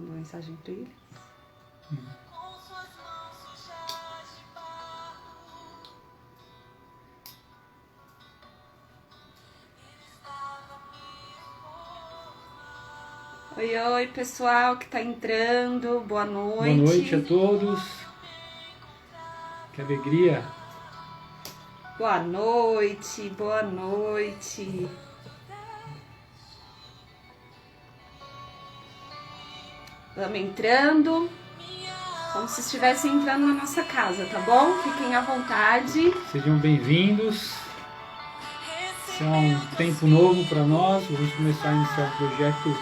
Mandou mensagem pra ele. Oi, oi, pessoal que tá entrando. Boa noite. Boa noite a todos. Que alegria. Boa noite, boa noite. Vamos entrando. Como se estivessem entrando na nossa casa, tá bom? Fiquem à vontade. Sejam bem-vindos. Esse é um tempo novo para nós. Vamos começar a iniciar um projeto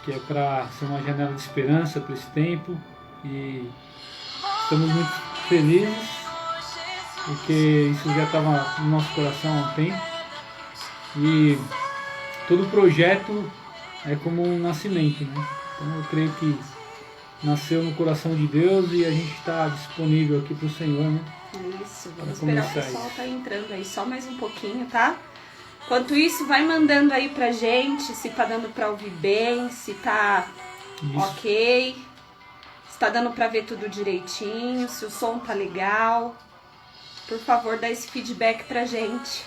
que é para ser uma janela de esperança para esse tempo. E estamos muito felizes, porque isso já estava no nosso coração há um tempo. E todo projeto é como um nascimento, né? Então eu creio que nasceu no coração de Deus e a gente está disponível aqui para o Senhor, né? Isso, vamos esperar o pessoal tá entrando aí só mais um pouquinho, tá? Enquanto isso, vai mandando aí pra gente se tá dando pra ouvir bem, se tá ok, se tá dando pra ver tudo direitinho, se o som tá legal. Por favor, dá esse feedback pra gente.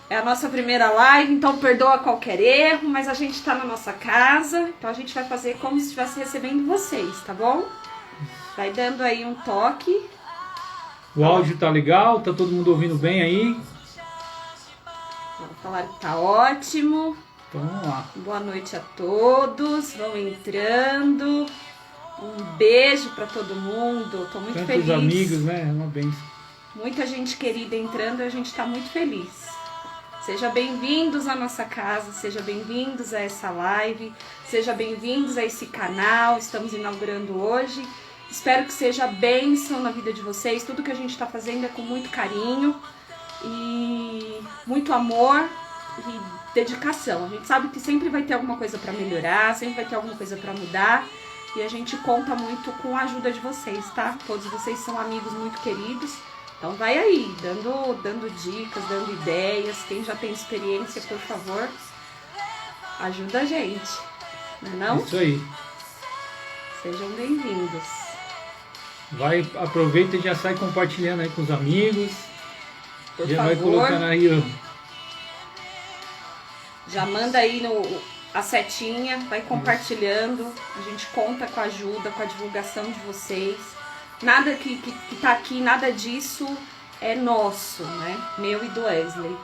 É a nossa primeira live, então perdoa qualquer erro, mas a gente tá na nossa casa, então a gente vai fazer como se estivesse recebendo vocês, tá bom? Vai dando aí um toque. O áudio tá legal? Tá todo mundo ouvindo bem aí? Falaram que tá ótimo. Então vamos lá. Boa noite a todos. Vão entrando. Um beijo pra todo mundo. Tô muito feliz. Tantos amigos, né? É uma bênção. Muita gente querida entrando e a gente tá muito feliz. Sejam bem-vindos à nossa casa, sejam bem-vindos a essa live, sejam bem-vindos a esse canal. Estamos inaugurando hoje. Espero que seja bênção na vida de vocês. Tudo que a gente está fazendo é com muito carinho e muito amor e dedicação. A gente sabe que sempre vai ter alguma coisa para melhorar, sempre vai ter alguma coisa para mudar e a gente conta muito com a ajuda de vocês, tá? Todos vocês são amigos muito queridos. Então vai aí, dando dicas, dando ideias. Quem já tem experiência, por favor, ajuda a gente, não é não? Isso aí. Sejam bem-vindos. Aproveita e já sai compartilhando aí com os amigos. Por já favor, vai colocando aí já manda aí a setinha, vai compartilhando. A gente conta com a ajuda, com a divulgação de vocês. Nada que tá aqui, nada disso é nosso, né? Meu e do Wesley.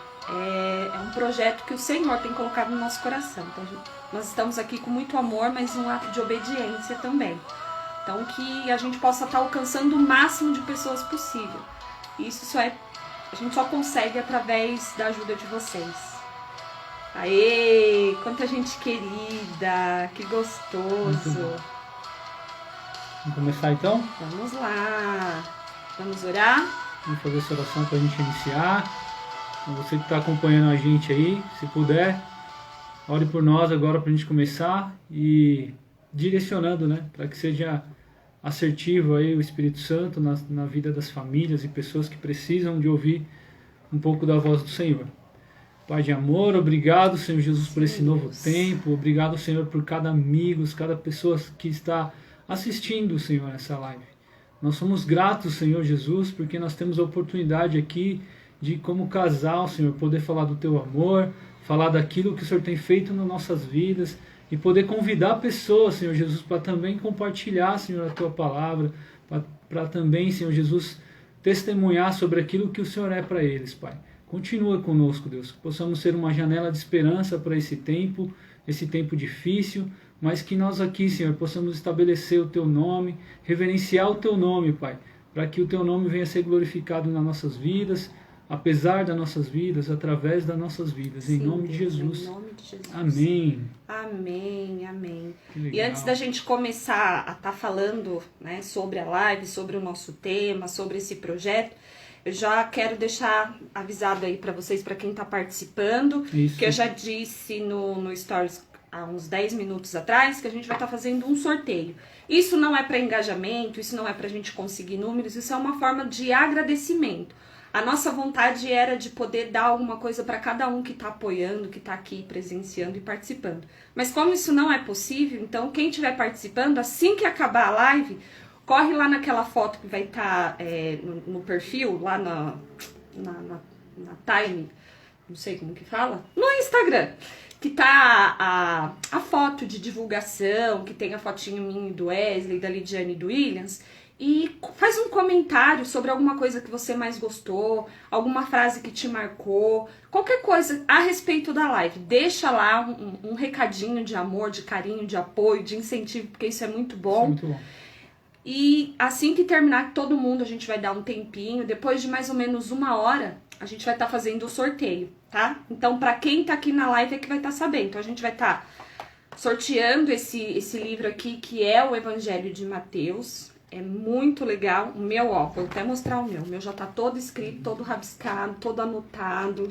É um projeto que o Senhor tem colocado no nosso coração. Então, nós estamos aqui com muito amor, mas um ato de obediência também. Então, que a gente possa estar alcançando o máximo de pessoas possível. Isso a gente só consegue através da ajuda de vocês. Aê, quanta gente querida, que gostoso. Vamos começar então? Vamos lá. Vamos orar? Vamos fazer essa oração para a gente iniciar. Então, você que está acompanhando a gente aí, se puder, ore por nós agora para a gente começar e direcionando, né, para que seja assertivo aí o Espírito Santo na vida das famílias e pessoas que precisam de ouvir um pouco da voz do Senhor. Pai de amor, obrigado, Senhor Jesus, por esse novo tempo. Obrigado, Senhor, por cada amigo, cada pessoa que está assistindo, Senhor, essa live. Nós somos gratos, Senhor Jesus, porque nós temos a oportunidade aqui de, como casal, Senhor, poder falar do Teu amor, falar daquilo que o Senhor tem feito nas nossas vidas e poder convidar pessoas, Senhor Jesus, para também compartilhar, Senhor, a Tua palavra, para também, Senhor Jesus, testemunhar sobre aquilo que o Senhor é para eles, Pai. Continua conosco, Deus, que possamos ser uma janela de esperança para esse tempo difícil, mas que nós aqui, Senhor, possamos estabelecer o Teu nome, reverenciar o Teu nome, Pai, para que o Teu nome venha a ser glorificado nas nossas vidas, apesar das nossas vidas, através das nossas vidas. Sim, em nome de Jesus. Em nome de Jesus. Amém. Amém, amém. E antes da gente começar a estar falando, né, sobre a live, sobre o nosso tema, sobre esse projeto, eu já quero deixar avisado aí para vocês, para quem está participando, Isso. que eu já disse no Stories há uns 10 minutos atrás, que a gente vai estar fazendo um sorteio. Isso não é para engajamento, isso não é para a gente conseguir números, isso é uma forma de agradecimento. A nossa vontade era de poder dar alguma coisa para cada um que está apoiando, que está aqui presenciando e participando. Mas como isso não é possível, então quem estiver participando, assim que acabar a live, corre lá naquela foto que vai estar no perfil, lá na time, não sei como que fala, no Instagram, que tá a foto de divulgação, que tem a fotinho minha do Wesley, da Lidiane e do Williams, e faz um comentário sobre alguma coisa que você mais gostou, alguma frase que te marcou, qualquer coisa a respeito da live. Deixa lá um recadinho de amor, de carinho, de apoio, de incentivo, porque isso é muito bom. Isso é muito bom. E assim que terminar todo mundo, a gente vai dar um tempinho, depois de mais ou menos 1 hora, a gente vai estar fazendo o sorteio, tá? Então, pra quem tá aqui na live é que vai estar sabendo. Então, a gente vai estar sorteando esse livro aqui, que é o Evangelho de Mateus. É muito legal. O meu, ó, vou até mostrar o meu. O meu já tá todo escrito, todo rabiscado, todo anotado.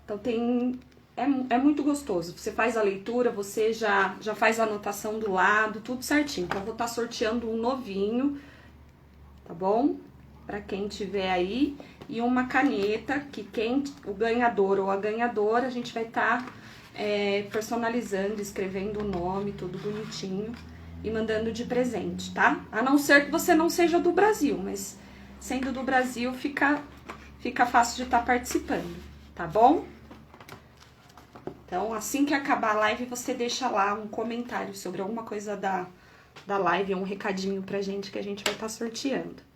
Então, é muito gostoso. Você faz a leitura, você já faz a anotação do lado, tudo certinho. Então, eu vou estar sorteando um novinho, tá bom? Pra quem tiver aí. E uma caneta, que o ganhador ou a ganhadora, a gente vai estar personalizando, escrevendo o nome, tudo bonitinho, e mandando de presente, tá? A não ser que você não seja do Brasil, mas sendo do Brasil fica fácil de estar participando, tá bom? Então, assim que acabar a live, você deixa lá um comentário sobre alguma coisa da live, um recadinho pra gente que a gente vai estar sorteando.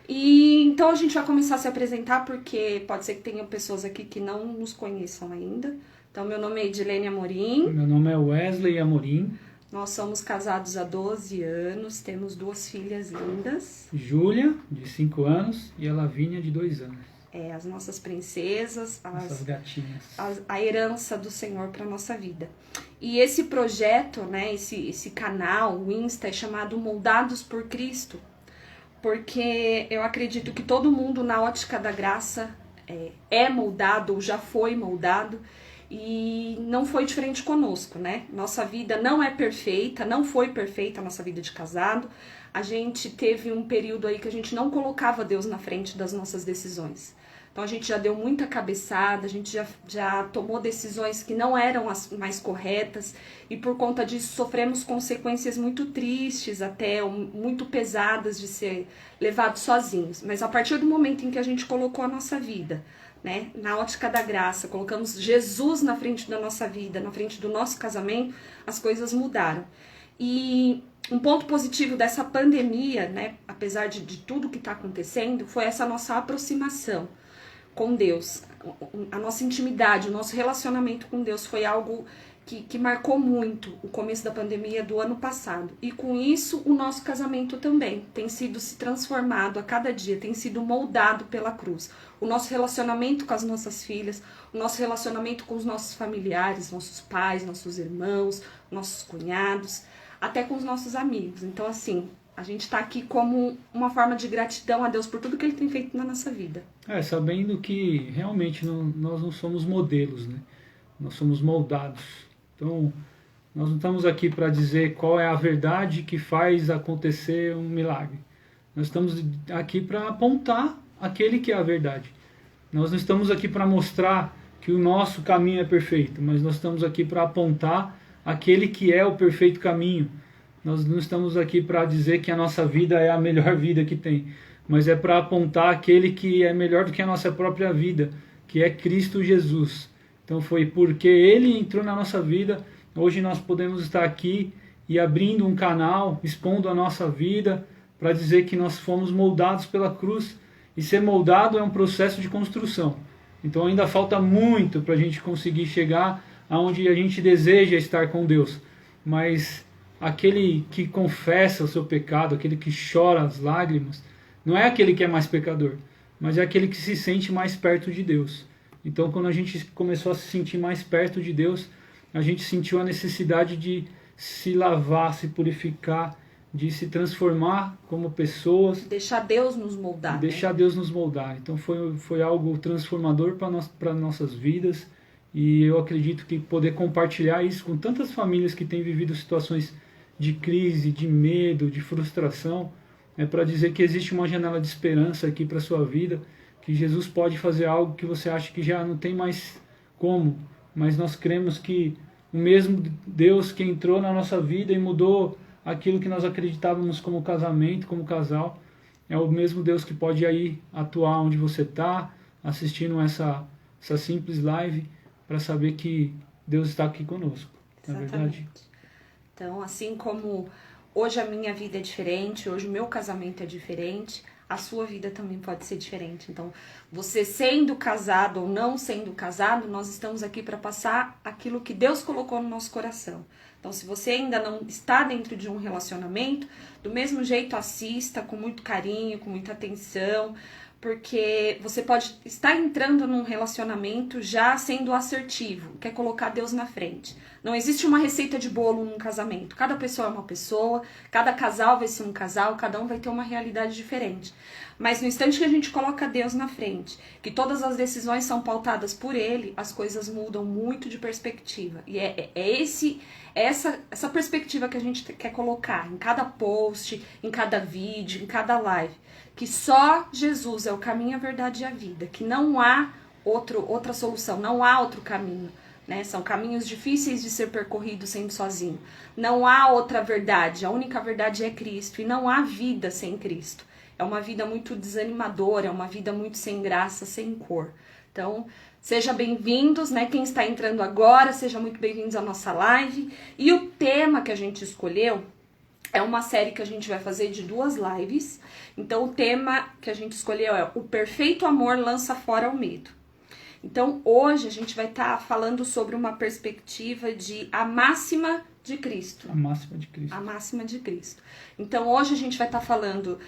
E então a gente vai começar a se apresentar, porque pode ser que tenha pessoas aqui que não nos conheçam ainda. Então, meu nome é Edilene Amorim. Meu nome é Wesley Amorim. Nós somos casados há 12 anos, temos 2 filhas lindas. Júlia, de 5 anos, e a Lavínia, de 2 anos. As nossas princesas, Nossas gatinhas. A herança do Senhor para nossa vida. E esse projeto, né, esse canal, o Insta, é chamado Moldados por Cristo, porque eu acredito que todo mundo na ótica da graça é moldado ou já foi moldado, e não foi diferente conosco, né? Nossa vida não é perfeita, não foi perfeita a nossa vida de casado. A gente teve um período aí que a gente não colocava Deus na frente das nossas decisões. Então a gente já deu muita cabeçada, a gente já tomou decisões que não eram as mais corretas, e por conta disso sofremos consequências muito tristes, até muito pesadas, de ser levados sozinhos. Mas a partir do momento em que a gente colocou a nossa vida, né, na ótica da graça, colocamos Jesus na frente da nossa vida, na frente do nosso casamento, as coisas mudaram. E um ponto positivo dessa pandemia, né, apesar de tudo que está acontecendo, foi essa nossa aproximação com Deus. A nossa intimidade, o nosso relacionamento com Deus foi algo que marcou muito o começo da pandemia do ano passado. E com isso, o nosso casamento também tem sido se transformado a cada dia, tem sido moldado pela cruz. O nosso relacionamento com as nossas filhas, o nosso relacionamento com os nossos familiares, nossos pais, nossos irmãos, nossos cunhados, até com os nossos amigos. Então, assim, a gente está aqui como uma forma de gratidão a Deus por tudo que Ele tem feito na nossa vida. Sabendo que realmente nós não somos modelos, né? Nós somos moldados. Então, nós não estamos aqui para dizer qual é a verdade que faz acontecer um milagre. Nós estamos aqui para apontar aquele que é a verdade. Nós não estamos aqui para mostrar que o nosso caminho é perfeito, mas nós estamos aqui para apontar aquele que é o perfeito caminho. Nós não estamos aqui para dizer que a nossa vida é a melhor vida que tem, mas é para apontar aquele que é melhor do que a nossa própria vida, que é Cristo Jesus. Então foi porque Ele entrou na nossa vida, hoje nós podemos estar aqui e abrindo um canal, expondo a nossa vida, para dizer que nós fomos moldados pela cruz. E ser moldado é um processo de construção. Então ainda falta muito para a gente conseguir chegar aonde a gente deseja estar com Deus. Mas aquele que confessa o seu pecado, aquele que chora as lágrimas, não é aquele que é mais pecador, mas é aquele que se sente mais perto de Deus. Então, quando a gente começou a se sentir mais perto de Deus, a gente sentiu a necessidade de se lavar, se purificar, de se transformar como pessoas. Deixar Deus nos moldar. Deixar Deus nos moldar. Então, foi algo transformador para nossas vidas. E eu acredito que poder compartilhar isso com tantas famílias que têm vivido situações de crise, de medo, de frustração, é para dizer que existe uma janela de esperança aqui para a sua vida, que Jesus pode fazer algo que você acha que já não tem mais como, mas nós cremos que o mesmo Deus que entrou na nossa vida e mudou aquilo que nós acreditávamos como casamento, como casal, é o mesmo Deus que pode aí atuar onde você está, assistindo essa simples live, para saber que Deus está aqui conosco. Não é verdade? Então, assim como hoje a minha vida é diferente, hoje o meu casamento é diferente, a sua vida também pode ser diferente. Então, você sendo casado ou não sendo casado, nós estamos aqui para passar aquilo que Deus colocou no nosso coração. Então, se você ainda não está dentro de um relacionamento, do mesmo jeito assista com muito carinho, com muita atenção, porque você pode estar entrando num relacionamento já sendo assertivo, quer colocar Deus na frente. Não existe uma receita de bolo num casamento. Cada pessoa é uma pessoa, cada casal vai ser um casal, cada um vai ter uma realidade diferente. Mas no instante que a gente coloca Deus na frente, que todas as decisões são pautadas por Ele, as coisas mudam muito de perspectiva. E essa perspectiva que a gente quer colocar em cada post, em cada vídeo, em cada live. Que só Jesus é o caminho, a verdade e a vida. Que não há outra solução, não há outro caminho. Né? São caminhos difíceis de ser percorridos sendo sozinho. Não há outra verdade, a única verdade é Cristo. E não há vida sem Cristo. É uma vida muito desanimadora, é uma vida muito sem graça, sem cor. Então, sejam bem-vindos, né? Quem está entrando agora, sejam muito bem-vindos à nossa live. E o tema que a gente escolheu é uma série que a gente vai fazer de 2 lives. Então, o tema que a gente escolheu é O Perfeito Amor Lança Fora o Medo. Então, hoje a gente vai estar falando sobre uma perspectiva de a máxima de Cristo. A máxima de Cristo. A máxima de Cristo. Então, hoje a gente vai estar falando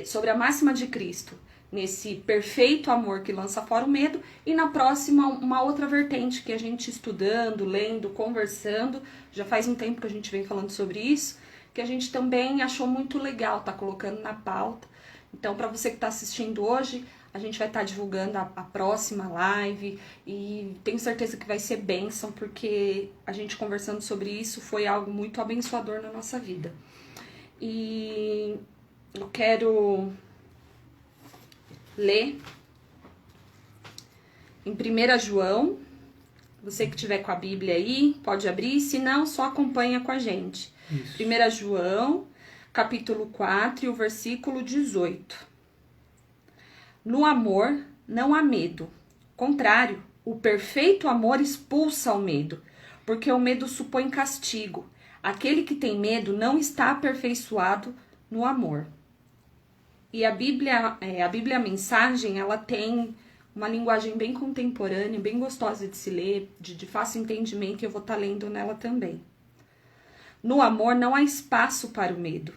sobre a máxima de Cristo, nesse perfeito amor que lança fora o medo, e na próxima uma outra vertente que a gente estudando, lendo, conversando, já faz um tempo que a gente vem falando sobre isso, que a gente também achou muito legal tá colocando na pauta. Então, para você que está assistindo hoje, a gente vai estar divulgando a próxima live e tenho certeza que vai ser bênção, porque a gente conversando sobre isso foi algo muito abençoador na nossa vida. E eu quero ler em 1 João. Você que tiver com a Bíblia aí, pode abrir, se não, só acompanha com a gente. Isso. 1 João, capítulo 4, e o versículo 18. No amor não há medo. Contrário, o perfeito amor expulsa o medo, porque o medo supõe castigo. Aquele que tem medo não está aperfeiçoado no amor. E a Bíblia Mensagem, ela tem uma linguagem bem contemporânea, bem gostosa de se ler, de fácil entendimento, e eu vou estar lendo nela também. No amor não há espaço para o medo.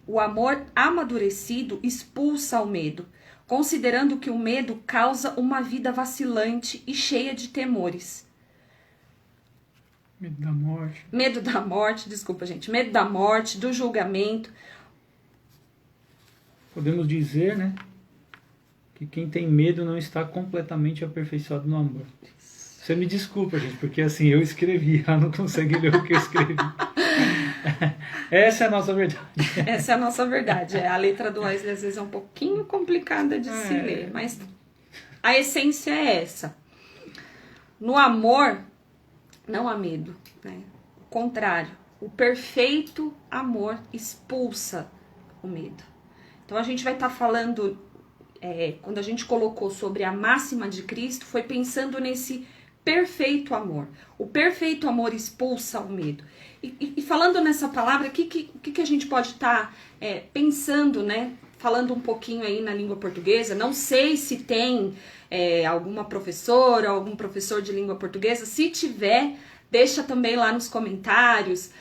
O amor amadurecido expulsa o medo, considerando que o medo causa uma vida vacilante e cheia de temores. Medo da morte. Medo da morte, desculpa, gente. Medo da morte, do julgamento. Podemos dizer, né, que quem tem medo não está completamente aperfeiçoado no amor. Você me desculpa, gente, porque assim, eu escrevi, ela não consegue ler o que eu escrevi. Essa é a nossa verdade. Essa é a nossa verdade. A letra do Wesley às vezes é um pouquinho complicada de se ler, mas a essência é essa. No amor, não há medo, né? O contrário, o perfeito amor expulsa o medo. Então a gente vai estar falando, quando a gente colocou sobre a máxima de Cristo, foi pensando nesse perfeito amor. O perfeito amor expulsa o medo. E falando nessa palavra, o que a gente pode estar pensando, né? Falando um pouquinho aí na língua portuguesa. Não sei se tem alguma professora, algum professor de língua portuguesa. Se tiver, deixa também lá nos comentários,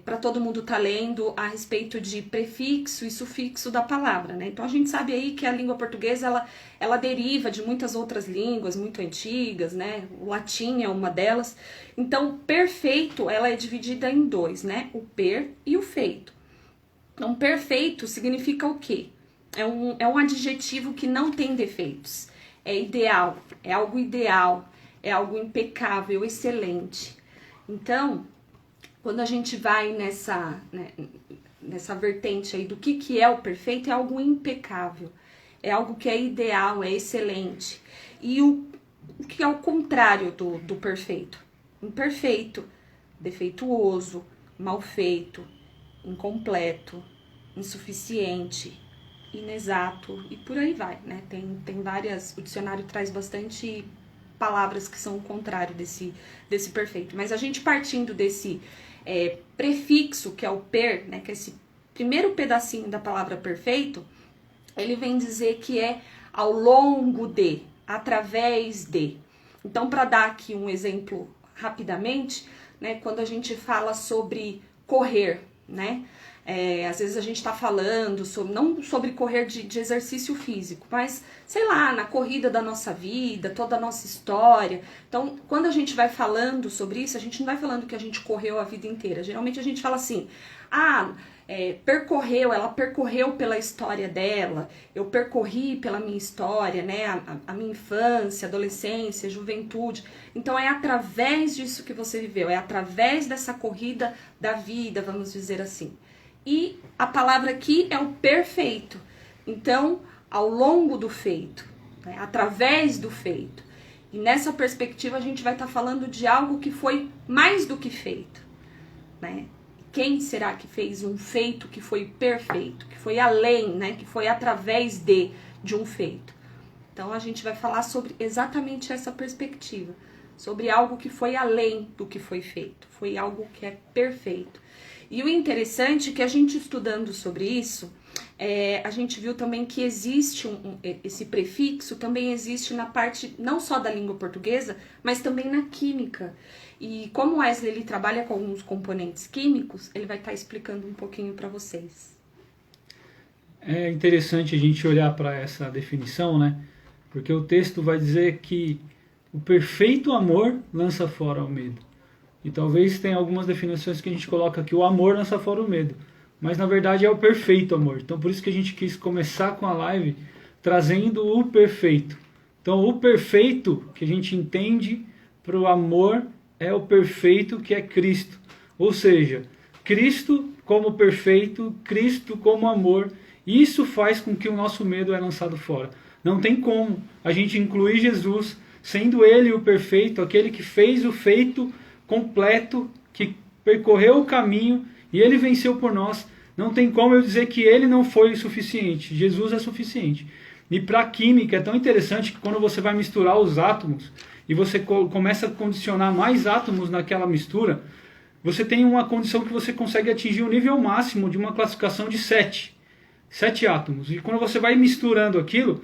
para todo mundo estar lendo a respeito de prefixo e sufixo da palavra, né? Então a gente sabe aí que a língua portuguesa ela deriva de muitas outras línguas muito antigas, né? O latim é uma delas. Então, perfeito, ela é dividida em 2, né? O per e o feito. Então, perfeito significa o quê? É um adjetivo que não tem defeitos. É ideal, é algo impecável, excelente. Então, quando a gente vai nessa vertente aí do que é o perfeito, é algo impecável. é algo que é ideal, é excelente. E o que é o contrário do perfeito? Imperfeito, defeituoso, mal feito, incompleto, insuficiente, inexato e por aí vai, né? Tem várias, o dicionário traz bastante palavras que são o contrário desse perfeito. Mas a gente partindo desse prefixo, que é o per, né? Que é esse primeiro pedacinho da palavra perfeito, ele vem dizer que é ao longo de, através de. Então, para dar aqui um exemplo rapidamente, né? Quando a gente fala sobre correr, né? Às vezes a gente está falando não sobre correr de exercício físico, mas, sei lá, na corrida da nossa vida, toda a nossa história. Então, quando a gente vai falando sobre isso, a gente não vai falando que a gente correu a vida inteira. Geralmente a gente fala assim, ela percorreu pela história dela, eu percorri pela minha história, né? A minha infância, adolescência, juventude. Então, é através disso que você viveu, é através dessa corrida da vida, vamos dizer assim. E a palavra aqui é o perfeito. Então, ao longo do feito, né? Através do feito. E nessa perspectiva a gente vai estar falando de algo que foi mais do que feito, né? Quem será que fez um feito que foi perfeito, que foi além, né? Que foi através de um feito. Então a gente vai falar sobre exatamente essa perspectiva, sobre algo que foi além do que foi feito, foi algo que é perfeito. E o interessante é que a gente estudando sobre isso, a gente viu também que existe esse prefixo, também existe na parte não só da língua portuguesa, mas também na química. E como o Wesley ele trabalha com alguns componentes químicos, ele vai estar explicando um pouquinho para vocês. É interessante a gente olhar para essa definição, né? Porque o texto vai dizer que o perfeito amor lança fora o medo. E talvez tenha algumas definições que a gente coloca aqui, o amor lança fora o medo. Mas na verdade é o perfeito amor. Então por isso que a gente quis começar com a live trazendo o perfeito. Então o perfeito que a gente entende para o amor é o perfeito que é Cristo. Ou seja, Cristo como perfeito, Cristo como amor. Isso faz com que o nosso medo é lançado fora. Não tem como a gente incluir Jesus, sendo Ele o perfeito, aquele que fez o feito completo, que percorreu o caminho e Ele venceu por nós. Não tem como eu dizer que Ele não foi o suficiente. Jesus é suficiente. E para a química é tão interessante que quando você vai misturar os átomos e você começa a condicionar mais átomos naquela mistura, você tem uma condição que você consegue atingir o nível máximo de uma classificação de 7 átomos. E quando você vai misturando aquilo,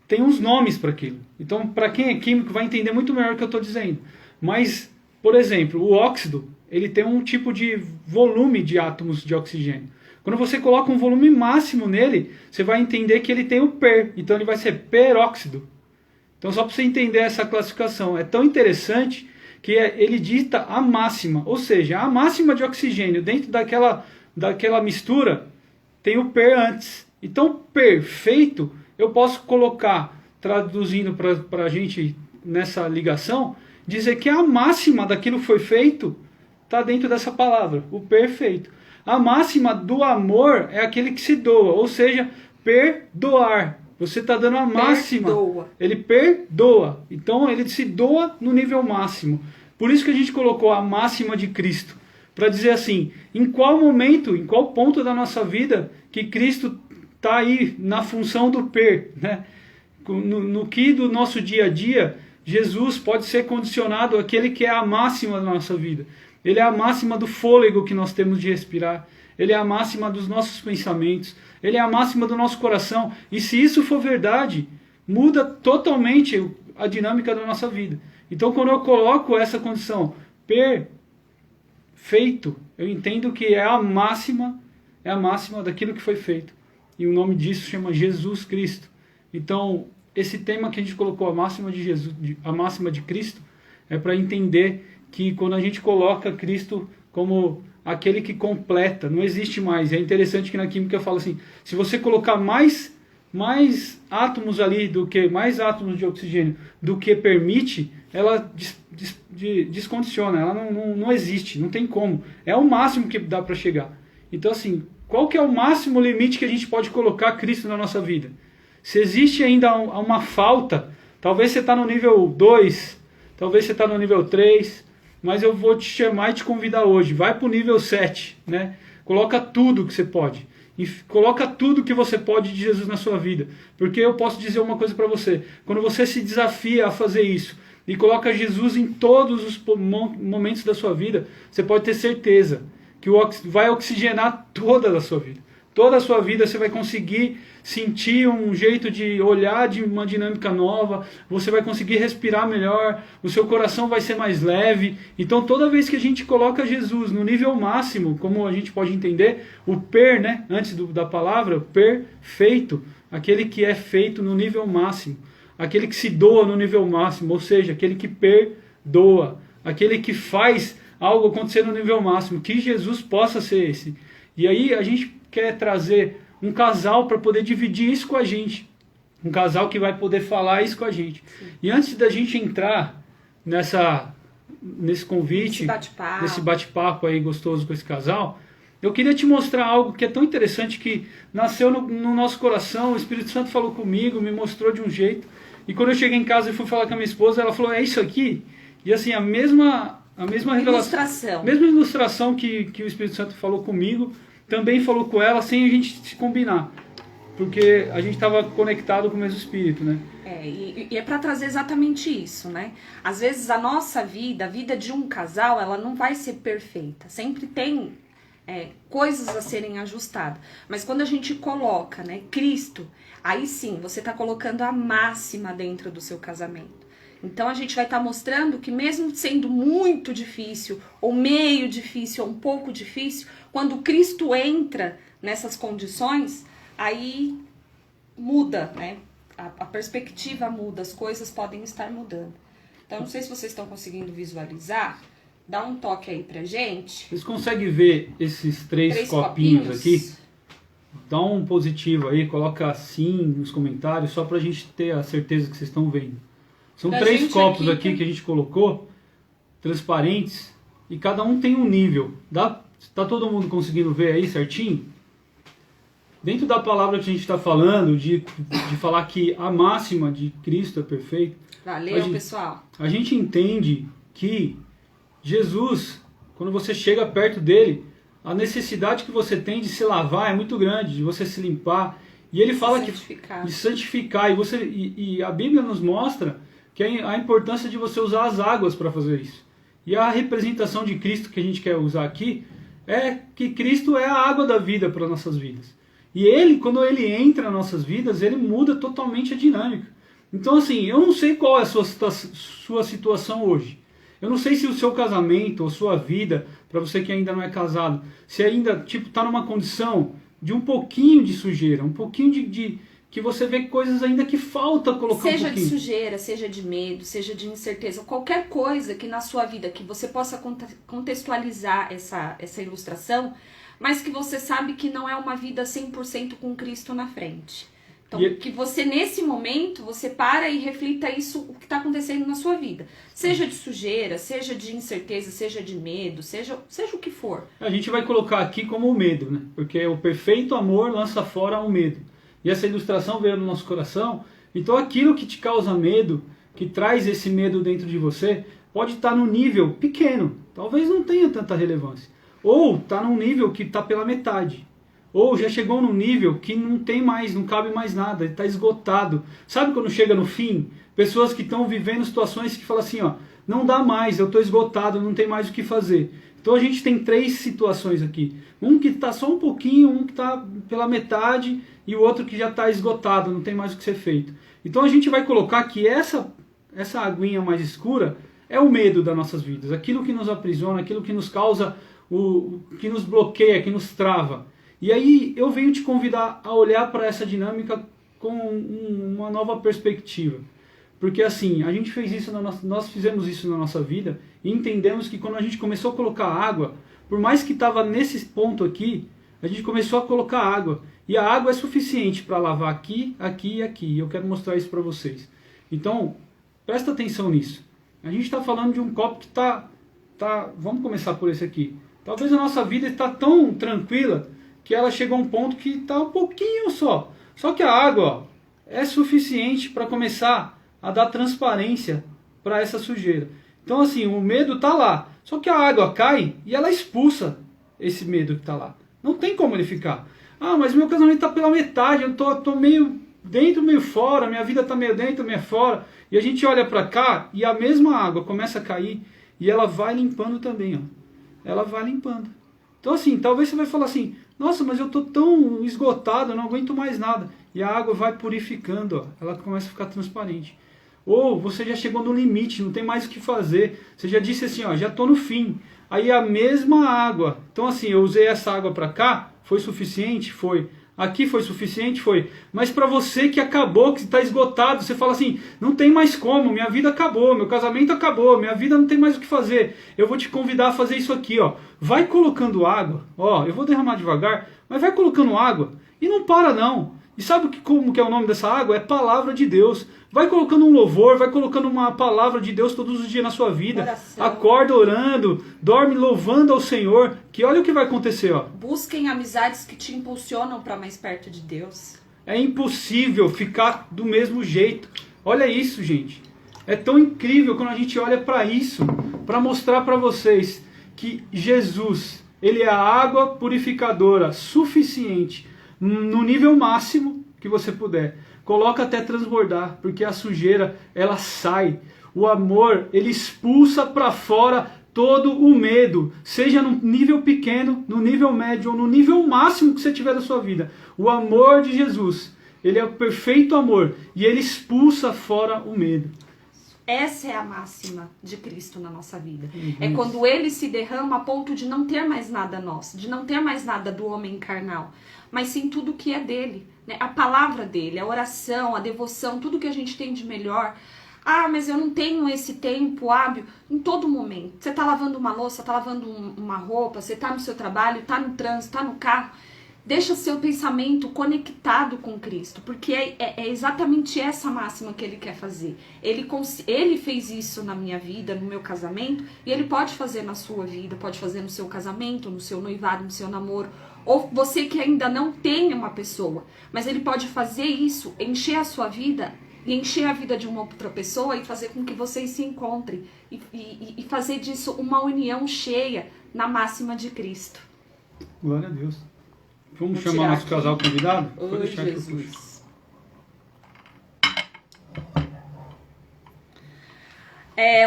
tem uns nomes para aquilo. Então, para quem é químico, vai entender muito melhor o que eu estou dizendo. Mas, por exemplo, o óxido, ele tem um tipo de volume de átomos de oxigênio. Quando você coloca um volume máximo nele, você vai entender que ele tem o per. Então, ele vai ser peróxido. Então, só para você entender essa classificação, é tão interessante que ele dita a máxima. Ou seja, a máxima de oxigênio dentro daquela mistura tem o per antes. Então, perfeito, eu posso colocar, traduzindo para a gente nessa ligação, dizer que a máxima daquilo que foi feito está dentro dessa palavra, o perfeito. A máxima do amor é aquele que se doa, ou seja, perdoar. Você está dando a máxima. Perdoa. Ele perdoa. Então ele se doa no nível máximo. Por isso que a gente colocou a máxima de Cristo. Para dizer assim, em qual momento, em qual ponto da nossa vida que Cristo está aí na função do per, né? No que do nosso dia a dia, Jesus pode ser condicionado àquele que é a máxima da nossa vida. Ele é a máxima do fôlego que nós temos de respirar. Ele é a máxima dos nossos pensamentos. Ele é a máxima do nosso coração. E se isso for verdade, muda totalmente a dinâmica da nossa vida. Então, quando eu coloco essa condição perfeito, eu entendo que é a máxima daquilo que foi feito. E o nome disso chama Jesus Cristo. Então, esse tema que a gente colocou, a máxima de Jesus, a máxima de Cristo, é para entender que quando a gente coloca Cristo como aquele que completa, não existe mais. É interessante que na química fala assim, se você colocar mais átomos ali mais átomos de oxigênio do que permite, ela descondiciona, ela não existe, não tem como. É o máximo que dá para chegar. Então assim, qual que é o máximo limite que a gente pode colocar Cristo na nossa vida? Se existe ainda uma falta, talvez você está no nível 2, talvez você está no nível 3, mas eu vou te chamar e te convidar hoje. Vai para o nível 7, né? Coloca tudo que você pode. E coloca tudo que você pode de Jesus na sua vida. Porque eu posso dizer uma coisa para você. Quando você se desafia a fazer isso e coloca Jesus em todos os momentos da sua vida, você pode ter certeza que vai oxigenar toda a sua vida. Toda a sua vida você vai conseguir sentir um jeito de olhar de uma dinâmica nova, você vai conseguir respirar melhor, o seu coração vai ser mais leve. Então toda vez que a gente coloca Jesus no nível máximo, como a gente pode entender, o né, antes da palavra, perfeito, aquele que é feito no nível máximo, aquele que se doa no nível máximo, ou seja, aquele que perdoa, aquele que faz algo acontecer no nível máximo, que Jesus possa ser esse. E aí a gente quer trazer um casal para poder dividir isso com a gente. Um casal que vai poder falar isso com a gente. Sim. E antes da gente entrar nesse convite, nesse bate-papo aí gostoso com esse casal, eu queria te mostrar algo que é tão interessante, que nasceu no nosso coração. O Espírito Santo falou comigo, me mostrou de um jeito. E quando eu cheguei em casa e fui falar com a minha esposa, ela falou, é isso aqui? E assim, a mesma revelação, mesma ilustração que o Espírito Santo falou comigo, também falou com ela, sem a gente se combinar, porque a gente estava conectado com o mesmo Espírito, né? E é para trazer exatamente isso, né? Às vezes a nossa vida, a vida de um casal, ela não vai ser perfeita, sempre tem coisas a serem ajustadas, mas quando a gente coloca, né, Cristo, aí sim, você está colocando a máxima dentro do seu casamento. Então a gente vai estar mostrando que mesmo sendo muito difícil, ou meio difícil, ou um pouco difícil, quando Cristo entra nessas condições, aí muda, né? A perspectiva muda, as coisas podem estar mudando. Então não sei se vocês estão conseguindo visualizar, dá um toque aí pra gente. Vocês conseguem ver esses três copinhos aqui? Dá um positivo aí, coloca sim nos comentários, só pra gente ter a certeza que vocês estão vendo. São 3 copos aqui que a gente colocou, transparentes, e cada um tem um nível. Tá todo mundo conseguindo ver aí certinho? Dentro da palavra que a gente está falando, de falar que a máxima de Cristo é perfeita. Valeu, pessoal. A gente entende que Jesus, quando você chega perto dele, a necessidade que você tem de se lavar é muito grande, de você se limpar. E ele fala de santificar. E a Bíblia nos mostra que a importância de você usar as águas para fazer isso. E a representação de Cristo que a gente quer usar aqui é que Cristo é a água da vida para nossas vidas. E ele, quando ele entra nas nossas vidas, ele muda totalmente a dinâmica. Então assim, eu não sei qual é a sua situação hoje. Eu não sei se o seu casamento ou sua vida, para você que ainda não é casado, se ainda está numa condição de um pouquinho de sujeira, um pouquinho de que você vê coisas ainda que falta colocar um pouquinho. Seja de sujeira, seja de medo, seja de incerteza, qualquer coisa que na sua vida que você possa contextualizar essa ilustração, mas que você sabe que não é uma vida 100% com Cristo na frente. Então, que você nesse momento, você para e reflita isso, o que está acontecendo na sua vida. Seja de sujeira, seja de incerteza, seja de medo, seja o que for. A gente vai colocar aqui como o medo, né? Porque o perfeito amor lança fora o medo. E essa ilustração veio no nosso coração. Então aquilo que te causa medo, que traz esse medo dentro de você, pode estar num nível pequeno. Talvez não tenha tanta relevância. Ou está num nível que está pela metade. Ou já chegou num nível que não tem mais, não cabe mais nada, está esgotado. Sabe quando chega no fim? Pessoas que estão vivendo situações que falam assim, ó, não dá mais, eu estou esgotado, não tem mais o que fazer. Então a gente tem 3 situações aqui. Um que está só um pouquinho, um que está pela metade e o outro que já está esgotado, não tem mais o que ser feito. Então a gente vai colocar que essa aguinha mais escura é o medo das nossas vidas. Aquilo que nos aprisiona, aquilo que nos causa, que nos bloqueia, que nos trava. E aí eu venho te convidar a olhar para essa dinâmica com uma nova perspectiva. Porque assim, a gente fez isso, nós fizemos isso na nossa vida e entendemos que quando a gente começou a colocar água, por mais que estava nesse ponto aqui, a gente começou a colocar água. E a água é suficiente para lavar aqui, aqui e aqui. E eu quero mostrar isso para vocês. Então, presta atenção nisso. A gente está falando de um copo que vamos começar por esse aqui. Talvez a nossa vida está tão tranquila que ela chegou a um ponto que está um pouquinho só. Só que a água, ó, é suficiente para começar a dar transparência para essa sujeira. Então assim, o medo está lá, só que a água cai e ela expulsa esse medo que está lá. Não tem como ele ficar. Ah, mas meu casamento está pela metade, eu tô meio dentro, meio fora, minha vida está meio dentro, meio fora. E a gente olha para cá e a mesma água começa a cair e ela vai limpando também, ó. Ela vai limpando. Então assim, talvez você vai falar assim, nossa, mas eu tô tão esgotado, eu não aguento mais nada. E a água vai purificando, ó. Ela começa a ficar transparente. Ou você já chegou no limite, não tem mais o que fazer. Você já disse assim, ó, já estou no fim. Aí a mesma água. Então assim, eu usei essa água para cá, foi suficiente? Foi. Aqui foi suficiente? Foi. Mas para você que acabou, que está esgotado, você fala assim, não tem mais como, minha vida acabou, meu casamento acabou, minha vida não tem mais o que fazer. Eu vou te convidar a fazer isso aqui, ó. Vai colocando água, ó, eu vou derramar devagar, mas vai colocando água e não para não. E sabe como que é o nome dessa água? É palavra de Deus. Vai colocando um louvor, vai colocando uma palavra de Deus todos os dias na sua vida. Oração. Acorda orando, dorme louvando ao Senhor, que olha o que vai acontecer, ó. Busquem amizades que te impulsionam para mais perto de Deus. É impossível ficar do mesmo jeito. Olha isso, gente. É tão incrível quando a gente olha para isso, para mostrar para vocês que Jesus, ele é a água purificadora suficiente, no nível máximo que você puder. Coloca até transbordar, porque a sujeira, ela sai. O amor, ele expulsa para fora todo o medo, seja no nível pequeno, no nível médio ou no nível máximo que você tiver da sua vida. O amor de Jesus, ele é o perfeito amor e ele expulsa fora o medo. Essa é a máxima de Cristo na nossa vida. É quando ele se derrama a ponto de não ter mais nada nosso, de não ter mais nada do homem carnal, mas sim tudo que é dele, né? A palavra dele, a oração, a devoção, tudo que a gente tem de melhor. Ah, mas eu não tenho esse tempo hábil. Em todo momento. Você tá lavando uma louça, tá lavando uma roupa, você tá no seu trabalho, tá no trânsito, tá no carro. Deixa seu pensamento conectado com Cristo, porque é exatamente essa máxima que ele quer fazer. Ele fez isso na minha vida, no meu casamento, e ele pode fazer na sua vida, pode fazer no seu casamento, no seu noivado, no seu namoro, ou você que ainda não tem uma pessoa, mas ele pode fazer isso, encher a sua vida e encher a vida de uma outra pessoa e fazer com que vocês se encontrem e fazer disso uma união cheia na máxima de Cristo. Glória a Deus. Vamos chamar nosso casal convidado? Oi, Pode deixar Jesus.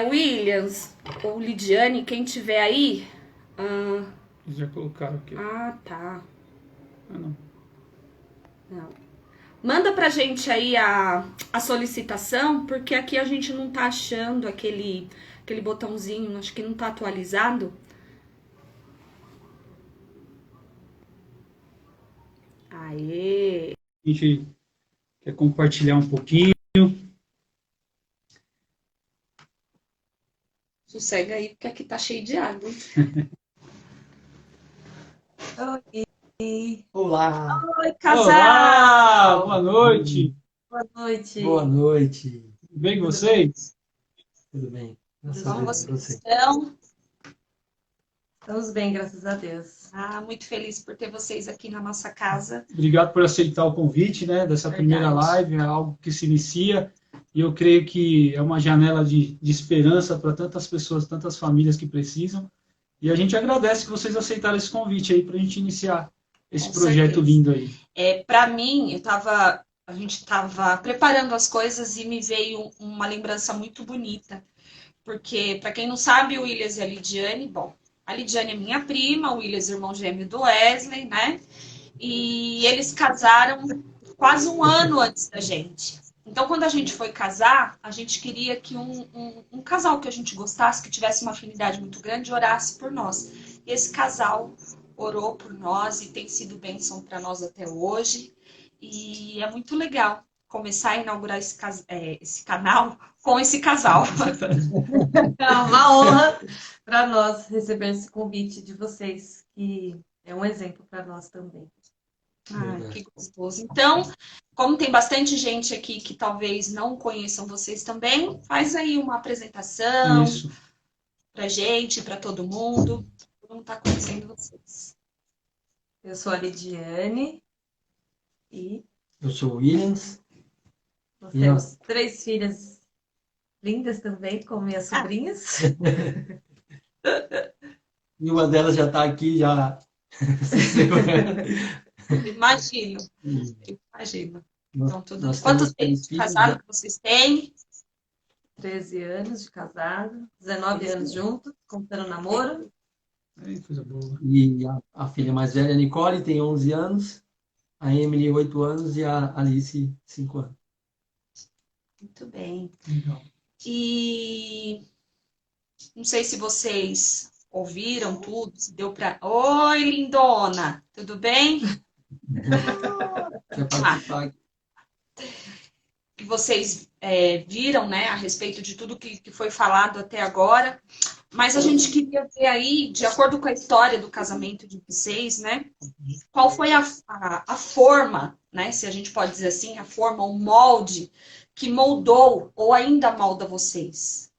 Williams ou Lidiane, quem tiver aí. Eles já colocaram aqui. Ah, tá. Ah, não. Não. Manda pra gente aí a solicitação, porque aqui a gente não tá achando aquele botãozinho, acho que não tá atualizado. Aê! A gente quer compartilhar um pouquinho. Sossega aí, porque aqui tá cheio de água. Oi. Olá, Oi, casal! Olá! Boa noite! Boa noite. boa noite. Tudo bem com vocês? Tudo bem? Graças Como a Deus, vocês você. estão? Estamos bem, graças a Deus. Muito feliz por ter vocês aqui na nossa casa. Obrigado por aceitar o convite, né, dessa primeira live. É algo que se inicia e eu creio que é uma janela de esperança para tantas pessoas, tantas famílias que precisam. E a gente agradece que vocês aceitaram esse convite aí para a gente iniciar esse Com projeto certeza. lindo aí. Para mim, a gente estava preparando as coisas e me veio uma lembrança muito bonita. Porque, para quem não sabe, o Williams e a Lidiane, bom, a Lidiane é minha prima, o Williams é irmão gêmeo do Wesley, né? E eles casaram quase um ano antes da gente. Então, quando a gente foi casar, a gente queria que um casal que a gente gostasse, que tivesse uma afinidade muito grande, orasse por nós. E esse casal orou por nós e tem sido bênção para nós até hoje. E é muito legal começar a inaugurar esse canal com esse casal. É uma honra para nós receber esse convite de vocês, que é um exemplo para nós também. Que gostoso. Então, como tem bastante gente aqui que talvez não conheçam vocês também, faz aí uma apresentação Isso. pra gente, para todo mundo. Todo mundo tá conhecendo vocês. Eu sou a Lidiane e Eu sou o Williams. Nós E temos 3 filhas lindas também, como minhas sobrinhas. e uma delas já está aqui, já se segurando. Imagino, E imagino. Nós, Então, tudo. nós Quanto temos tempo 3 de filhos, casado que vocês têm? 13 anos de casado, 19 anos juntos, contando namoro. Aí, coisa boa. e a filha mais velha, a Nicole, tem 11 anos, a Emily, 8 anos, e a Alice, 5 anos. Muito bem. Legal. E não sei se vocês ouviram tudo, se deu para. Oi, lindona, tudo bem? Quer participar aqui? Que vocês viram, né, a respeito de tudo que foi falado até agora. Mas a gente queria ver aí, de acordo com a história do casamento de vocês, né? Qual foi a forma, né? Se a gente pode dizer assim, a forma, o molde que moldou ou ainda molda vocês.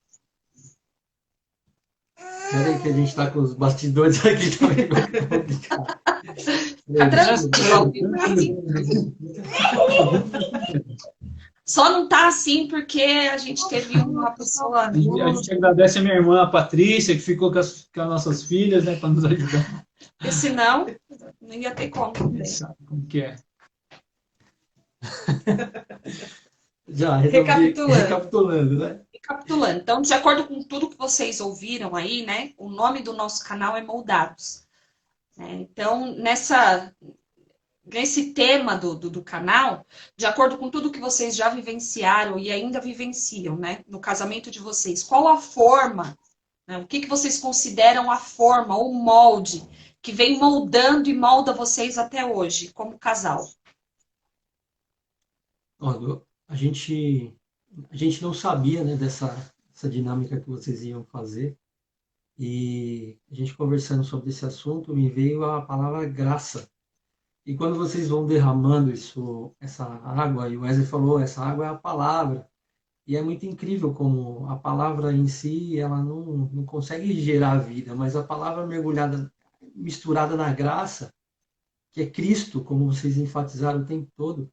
Peraí que a gente está com os bastidores aqui também. Fica tranquilo. Só não tá assim porque a gente teve uma pessoa. A gente agradece a minha irmã, a Patrícia, que ficou com as nossas filhas, né, para nos ajudar. Porque senão não ia ter como A gente também. sabe como que é. Já, recapitulando, né? Recapitulando. Então, de acordo com tudo que vocês ouviram aí, né? O nome do nosso canal é Moldados. Então, nesse tema do canal, de acordo com tudo que vocês já vivenciaram e ainda vivenciam, né? No casamento de vocês, qual a forma, né, o que vocês consideram a forma, o molde, que vem moldando e molda vocês até hoje, como casal? Olha, a gente não sabia, né, dessa dinâmica que vocês iam fazer. E a gente conversando sobre esse assunto, me veio a palavra graça. E quando vocês vão derramando essa água, e o Wesley falou, essa água é a palavra. E é muito incrível como a palavra em si, ela não consegue gerar vida, mas a palavra mergulhada, misturada na graça, que é Cristo, como vocês enfatizaram o tempo todo,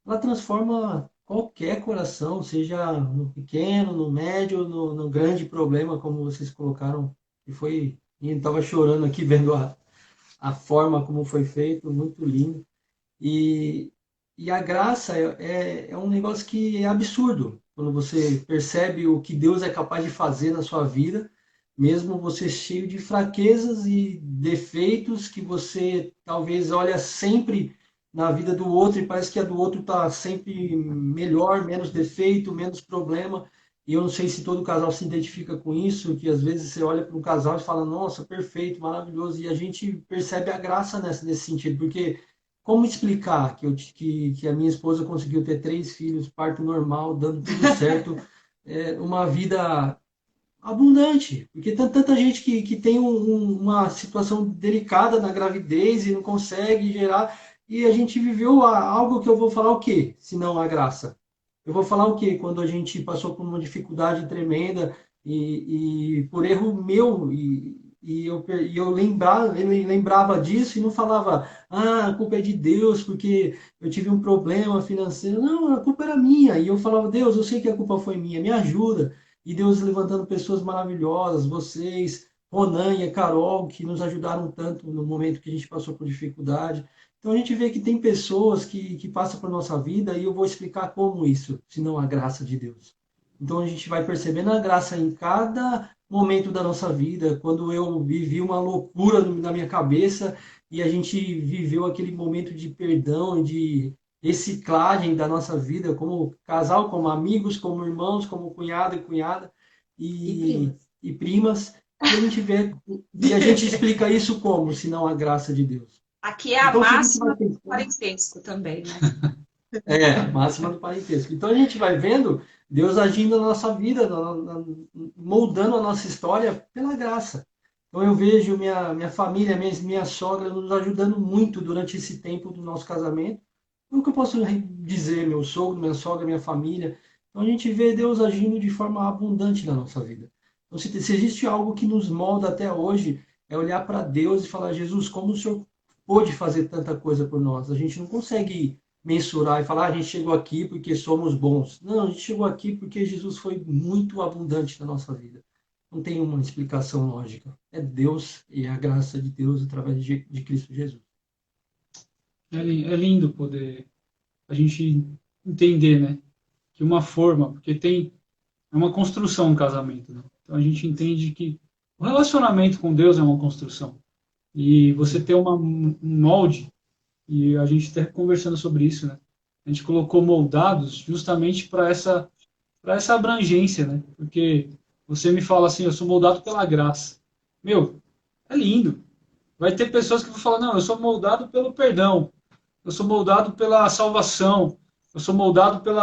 ela transforma qualquer coração, seja no pequeno, no médio, no grande problema, como vocês colocaram, e foi, e estava chorando aqui vendo a forma como foi feito, muito lindo. E, e a graça é um negócio que é absurdo, quando você percebe o que Deus é capaz de fazer na sua vida, mesmo você cheio de fraquezas e defeitos que você talvez olha sempre na vida do outro e parece que a do outro está sempre melhor, menos defeito, menos problema. E eu não sei se todo casal se identifica com isso, que às vezes você olha para um casal e fala, nossa, perfeito, maravilhoso, e a gente percebe a graça nesse sentido, porque como explicar que a minha esposa conseguiu ter 3 filhos, parto normal, dando tudo certo, uma vida abundante? Porque tem tanta gente que tem uma situação delicada na gravidez e não consegue gerar, e a gente viveu algo que eu vou falar o quê, se não a graça? Eu vou falar o quê quando a gente passou por uma dificuldade tremenda e por erro meu, eu lembrava disso e não falava, a culpa é de Deus porque eu tive um problema financeiro. Não, a culpa era minha. E eu falava, Deus, eu sei que a culpa foi minha, me ajuda. E Deus levantando pessoas maravilhosas, vocês, Ronan e a Carol, que nos ajudaram tanto no momento que a gente passou por dificuldade. Então a gente vê que tem pessoas que passam por nossa vida e eu vou explicar como isso, se não a graça de Deus. Então a gente vai percebendo a graça em cada momento da nossa vida, quando eu vivi uma loucura na minha cabeça e a gente viveu aquele momento de perdão, de reciclagem da nossa vida, como casal, como amigos, como irmãos, como cunhado e cunhada e primas. E a gente vê, e a gente explica isso como, se não a graça de Deus. Aqui é a Então, máxima do parentesco também, né? Máxima do parentesco. Então a gente vai vendo Deus agindo na nossa vida, moldando a nossa história pela graça. Então eu vejo minha família, minha sogra nos ajudando muito durante esse tempo do nosso casamento. O que eu posso dizer, meu sogro, minha sogra, minha família. Então a gente vê Deus agindo de forma abundante na nossa vida. Então se existe algo que nos molda até hoje, é olhar para Deus e falar, Jesus, como o Senhor pôde fazer tanta coisa por nós? A gente não consegue mensurar e falar, a gente chegou aqui porque somos bons. Não, a gente chegou aqui porque Jesus foi muito abundante na nossa vida. Não tem uma explicação lógica. É Deus e a graça de Deus através de Cristo Jesus. É lindo poder a gente entender, né? Que uma forma, porque é uma construção um casamento, né? Então a gente entende que o relacionamento com Deus é uma construção. E você ter um molde, e a gente está conversando sobre isso, né? A gente colocou moldados justamente para essa abrangência, né? Porque você me fala assim, eu sou moldado pela graça. Meu, é lindo. Vai ter pessoas que vão falar, não, eu sou moldado pelo perdão, eu sou moldado pela salvação, eu sou moldado pelo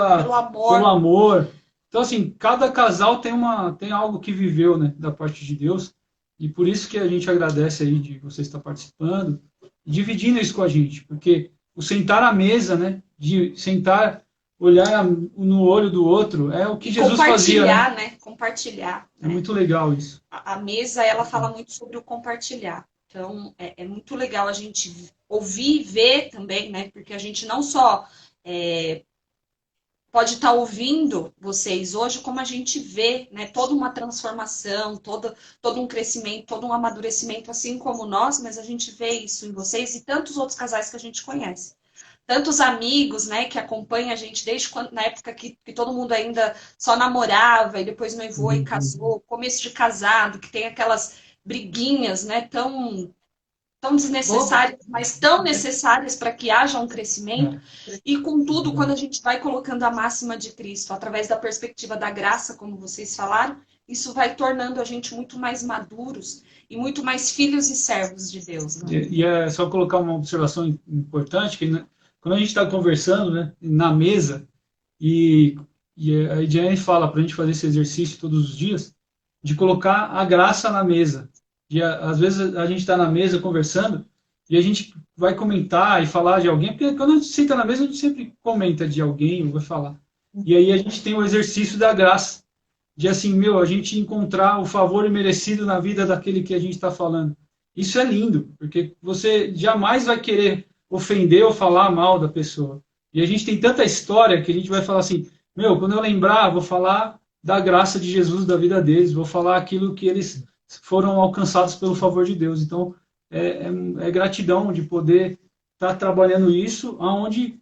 amor. Então, assim, cada casal tem algo que viveu, né, da parte de Deus, e por isso que a gente agradece aí de você estar participando, dividindo isso com a gente, porque o sentar à mesa, né, de sentar, olhar no olho do outro, é o que Jesus fazia, né? Compartilhar, né? Compartilhar. É muito legal isso. A mesa, ela fala muito sobre o compartilhar. Então, é muito legal a gente ouvir e ver também, né? Porque a gente não só pode estar ouvindo vocês hoje, como a gente vê, né? Toda uma transformação, todo um crescimento, todo um amadurecimento, assim como nós, mas a gente vê isso em vocês e tantos outros casais que a gente conhece. Tantos amigos, né, que acompanham a gente desde quando, na época que todo mundo ainda só namorava e depois noivou e casou, começo de casado, que tem aquelas briguinhas, né, tão desnecessárias, mas tão necessárias para que haja um crescimento. E contudo, quando a gente vai colocando a máxima de Cristo, através da perspectiva da graça, como vocês falaram, isso vai tornando a gente muito mais maduros e muito mais filhos e servos de Deus. Né? E é só colocar uma observação importante, que quando a gente está conversando, né, na mesa, e a Ediane fala para a gente fazer esse exercício todos os dias, de colocar a graça na mesa. E às vezes a gente está na mesa conversando e a gente vai comentar e falar de alguém, porque quando a gente senta na mesa, a gente sempre comenta de alguém ou vai falar. E aí a gente tem o exercício da graça, de assim, meu, a gente encontrar o favor imerecido na vida daquele que a gente está falando. Isso é lindo, porque você jamais vai querer ofender ou falar mal da pessoa. E a gente tem tanta história que a gente vai falar assim, meu, quando eu lembrar, vou falar da graça de Jesus, da vida deles, vou falar aquilo que eles foram alcançados pelo favor de Deus. Então, é gratidão de poder estar trabalhando isso, aonde,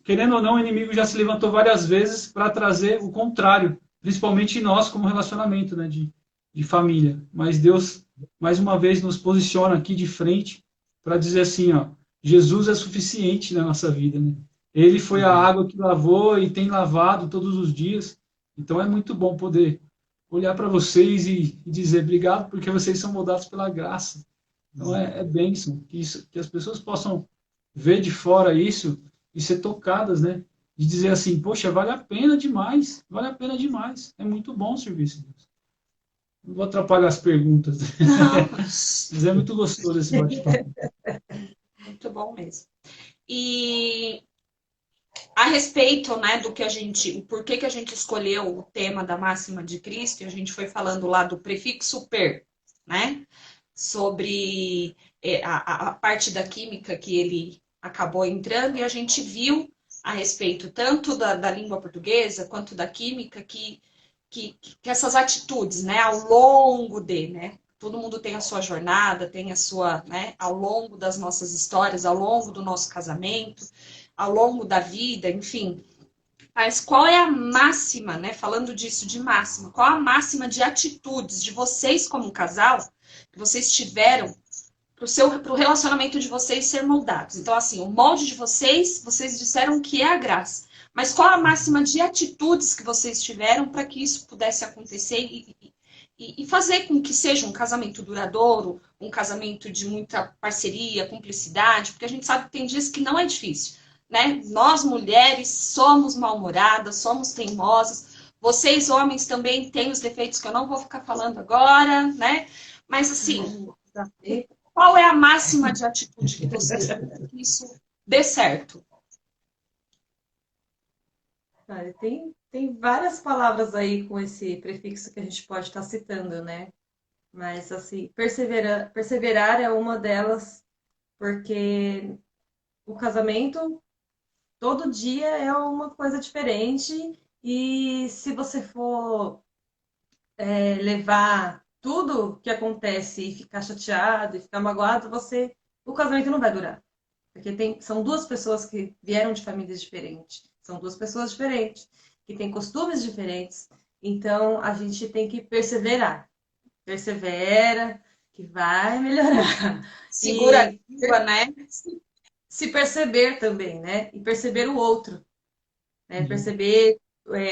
querendo ou não, o inimigo já se levantou várias vezes para trazer o contrário, principalmente nós como relacionamento, né, de família. Mas Deus, mais uma vez, nos posiciona aqui de frente para dizer assim, ó, Jesus é suficiente na nossa vida, né? Ele foi a água que lavou e tem lavado todos os dias. Então é muito bom poder olhar para vocês e dizer obrigado porque vocês são moldados pela graça. Então é bênção que as pessoas possam ver de fora isso e ser tocadas, né? De dizer assim, poxa, vale a pena demais, vale a pena demais. É muito bom o serviço de Deus. Não vou atrapalhar as perguntas. Mas é muito gostoso esse bate-papo. Muito bom mesmo. E a respeito, né, do que o porquê que a gente escolheu o tema da máxima de Cristo, e a gente foi falando lá do prefixo per, né, sobre a parte da química que ele acabou entrando, e a gente viu a respeito tanto da língua portuguesa quanto da química que essas atitudes, né, ao longo né, todo mundo tem a sua jornada, tem a sua, né, ao longo das nossas histórias, ao longo do nosso casamento, ao longo da vida, enfim. Mas qual é a máxima, né? Falando disso de máxima, qual a máxima de atitudes de vocês como casal que vocês tiveram para o relacionamento de vocês ser moldados? Então, assim, o molde de vocês disseram que é a graça. Mas qual a máxima de atitudes que vocês tiveram para que isso pudesse acontecer e fazer com que seja um casamento duradouro, um casamento de muita parceria, cumplicidade, porque a gente sabe que tem dias que não é difícil. Né? Nós, mulheres, somos mal-humoradas, somos teimosas. Vocês, homens, também têm os defeitos que eu não vou ficar falando agora, né? Mas, assim, qual é a máxima de atitude que vocês têm para que isso dê certo? Tem várias palavras aí com esse prefixo que a gente pode estar citando, né? Mas, assim, perseverar é uma delas, porque o casamento todo dia é uma coisa diferente e se você for levar tudo que acontece e ficar chateado e ficar magoado, o casamento não vai durar. Porque são duas pessoas que vieram de famílias diferentes, são duas pessoas diferentes, que têm costumes diferentes. Então a gente tem que perseverar. Persevera, que vai melhorar. Segura a E língua, né? se perceber também, né? E perceber o outro, né? Uhum. Perceber,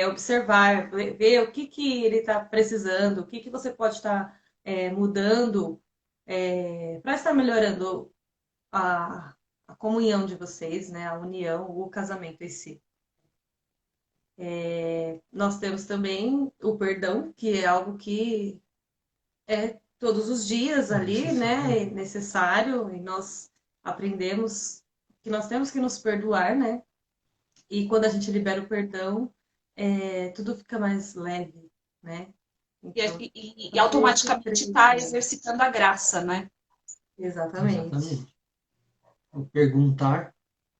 observar, ver o que que ele está precisando, o que que você pode estar mudando para estar melhorando a comunhão de vocês, né? A união, o casamento em si. Nós temos também o perdão, que é algo que é todos os dias ali, né? É necessário, e nós aprendemos que nós temos que nos perdoar, né? E quando a gente libera o perdão, tudo fica mais leve, né? Então, E automaticamente está exercitando a graça, né? exatamente. Exatamente. O perguntar,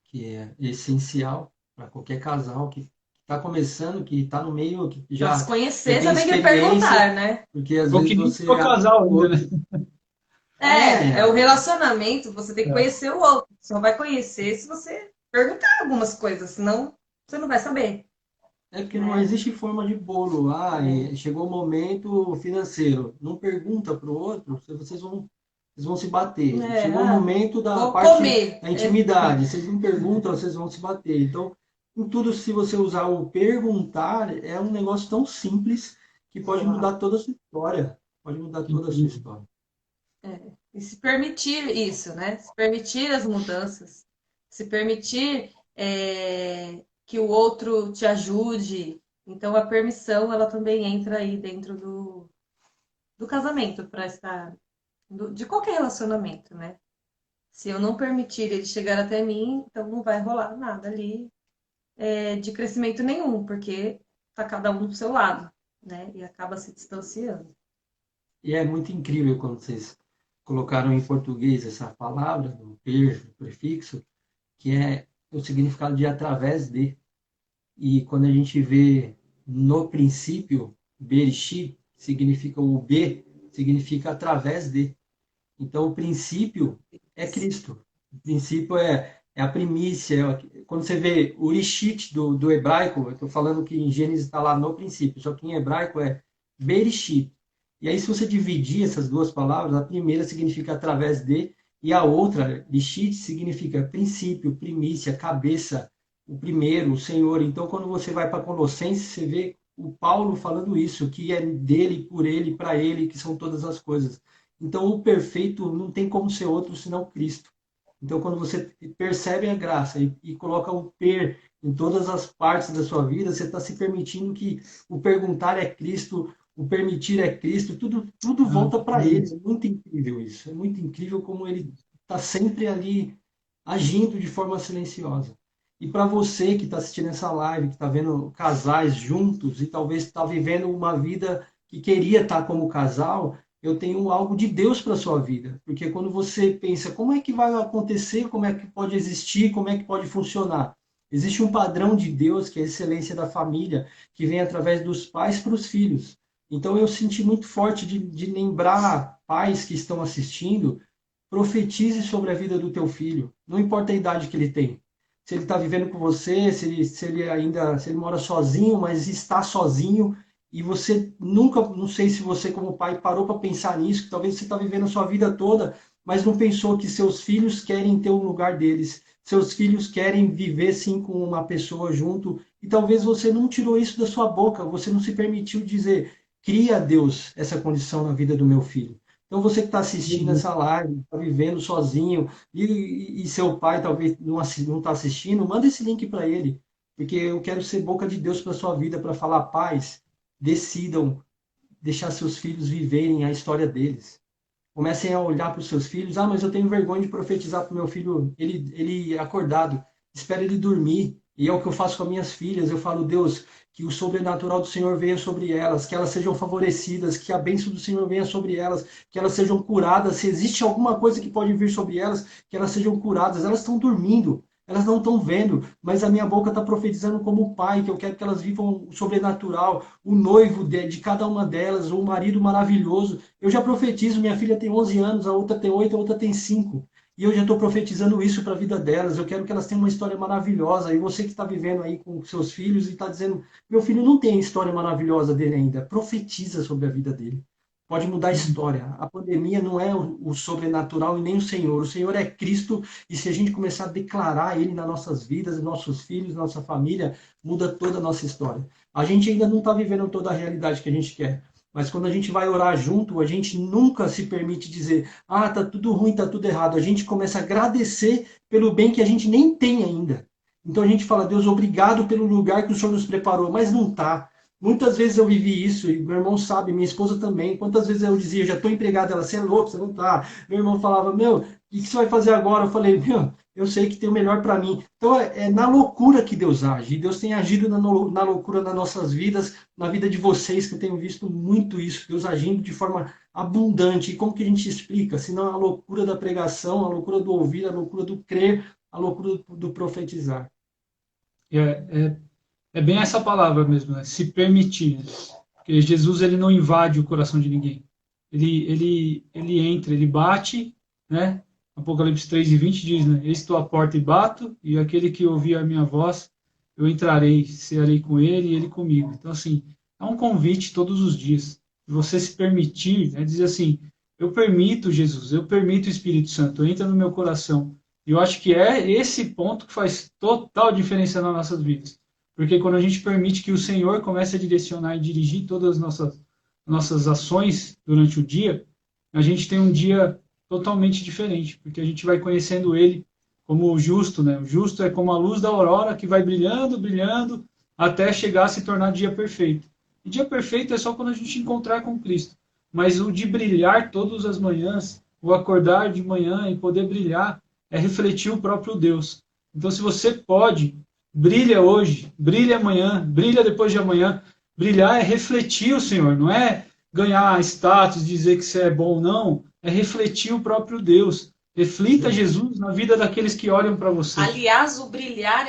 que é essencial para qualquer casal que está começando, que está no meio, que Para se já conhecer, tem já tem que experiência, perguntar, né? porque às Ou vezes que nem você ficou casal ainda, né? É o é, relacionamento, você tem que É. conhecer o outro. Só vai conhecer se você perguntar algumas coisas, senão você não vai saber, é porque não né? existe forma de bolo. Chegou o momento financeiro. Não pergunta para o outro, vocês vão se bater. Chegou o momento da Vou parte comer. da intimidade. Vocês não perguntam, vocês vão se bater. Então, em tudo, se você usar o perguntar, é um negócio tão simples que pode Exato. mudar toda a sua história. Pode mudar toda a sua história. E se permitir isso, né? Se permitir as mudanças, se permitir que o outro te ajude. Então, a permissão, ela também entra aí dentro do casamento, para estar. De qualquer relacionamento, né? Se eu não permitir ele chegar até mim, então não vai rolar nada ali de crescimento nenhum, porque tá cada um do seu lado, né? E acaba se distanciando. E é muito incrível quando vocês colocaram em português essa palavra, do per, do prefixo, que é o significado de através de. E quando a gente vê no princípio, Bereshit, significa o B, significa através de. Então, o princípio é Cristo. O princípio é a primícia. Quando você vê o Rishit do hebraico, eu estou falando que em Gênesis está lá no princípio, só que em hebraico é Bereshit. E aí, se você dividir essas duas palavras, a primeira significa através de, e a outra, Rishit, significa princípio, primícia, cabeça, o primeiro, o Senhor. Então, quando você vai para Colossenses, você vê o Paulo falando isso, que é dele, por ele, para ele, que são todas as coisas. Então, o perfeito não tem como ser outro senão Cristo. Então, quando você percebe a graça e coloca o per em todas as partes da sua vida, você está se permitindo que o perguntar é Cristo, o permitir é Cristo, tudo volta para ele. É muito incrível isso. É muito incrível como ele está sempre ali agindo de forma silenciosa. E para você que está assistindo essa live, que está vendo casais juntos e talvez está vivendo uma vida que queria estar como casal, eu tenho algo de Deus para sua vida. Porque quando você pensa como é que vai acontecer, como é que pode existir, como é que pode funcionar, existe um padrão de Deus que é a excelência da família, que vem através dos pais para os filhos. Então eu senti muito forte de lembrar pais que estão assistindo, profetize sobre a vida do teu filho, não importa a idade que ele tem. Se ele está vivendo com você, se ele mora sozinho, mas está sozinho, e você nunca, não sei se você como pai parou para pensar nisso, que talvez você está vivendo a sua vida toda, mas não pensou que seus filhos querem ter um lugar deles, seus filhos querem viver sim com uma pessoa junto, e talvez você não tirou isso da sua boca, você não se permitiu dizer, cria Deus essa condição na vida do meu filho. Então você que está assistindo essa live, está vivendo sozinho, e seu pai talvez não está assistindo, manda esse link para ele, porque eu quero ser boca de Deus para sua vida, para falar paz, decidam deixar seus filhos viverem a história deles. Comecem a olhar para os seus filhos. Ah, mas eu tenho vergonha de profetizar para o meu filho, ele acordado. Espera ele dormir. E é o que eu faço com as minhas filhas. Eu falo, Deus, que o sobrenatural do Senhor venha sobre elas, que elas sejam favorecidas, que a bênção do Senhor venha sobre elas, que elas sejam curadas. Se existe alguma coisa que pode vir sobre elas, que elas sejam curadas. Elas estão dormindo. Elas não estão vendo, mas a minha boca está profetizando como pai, que eu quero que elas vivam o sobrenatural, o noivo de cada uma delas, o marido maravilhoso. Eu já profetizo, minha filha tem 11 anos, a outra tem 8, a outra tem 5. E eu já estou profetizando isso para a vida delas. Eu quero que elas tenham uma história maravilhosa. E você que está vivendo aí com seus filhos e está dizendo, meu filho não tem a história maravilhosa dele ainda. Profetiza sobre a vida dele. Pode mudar a história. A pandemia não é o sobrenatural e nem o Senhor. O Senhor é Cristo. E se a gente começar a declarar Ele nas nossas vidas, nossos filhos, nossa família, muda toda a nossa história. A gente ainda não está vivendo toda a realidade que a gente quer. Mas quando a gente vai orar junto, a gente nunca se permite dizer, ah, tá tudo ruim, tá tudo errado. A gente começa a agradecer pelo bem que a gente nem tem ainda. Então a gente fala, Deus, obrigado pelo lugar que o Senhor nos preparou, mas não tá. Muitas vezes eu vivi isso, e meu irmão sabe, minha esposa também. Quantas vezes eu dizia, já estou empregado, ela, você é louco, você não tá. Meu irmão falava, meu, o que você vai fazer agora? Eu falei, meu, eu sei que tem o melhor para mim. Então é na loucura que Deus age. E Deus tem agido na loucura nas nossas vidas, na vida de vocês, que eu tenho visto muito isso. Deus agindo de forma abundante. E como que a gente explica? Senão a loucura da pregação, a loucura do ouvir, a loucura do crer, a loucura do profetizar. É bem essa palavra mesmo, né? Se permitir. Porque Jesus ele não invade o coração de ninguém. Ele entra, ele bate, né? Apocalipse 3:20 diz, né? Estou à porta e bato, e aquele que ouvir a minha voz, eu entrarei, cearei com ele e ele comigo. Então, assim, é um convite todos os dias. Você se permitir, né? Dizer assim, eu permito Jesus, eu permito o Espírito Santo, entra no meu coração. E eu acho que é esse ponto que faz total diferença nas nossas vidas. Porque quando a gente permite que o Senhor comece a direcionar e dirigir todas as nossas ações durante o dia, a gente tem um dia totalmente diferente, porque a gente vai conhecendo Ele como o justo, né? O justo é como a luz da aurora que vai brilhando, brilhando, até chegar a se tornar dia perfeito. E dia perfeito é só quando a gente encontrar com Cristo. Mas o de brilhar todas as manhãs, o acordar de manhã e poder brilhar, é refletir o próprio Deus. Então, se você pode, brilha hoje, brilha amanhã, brilha depois de amanhã. Brilhar é refletir o Senhor, não é ganhar status, dizer que você é bom, não. É refletir o próprio Deus. Reflita Jesus na vida daqueles que olham para você. Aliás, o brilhar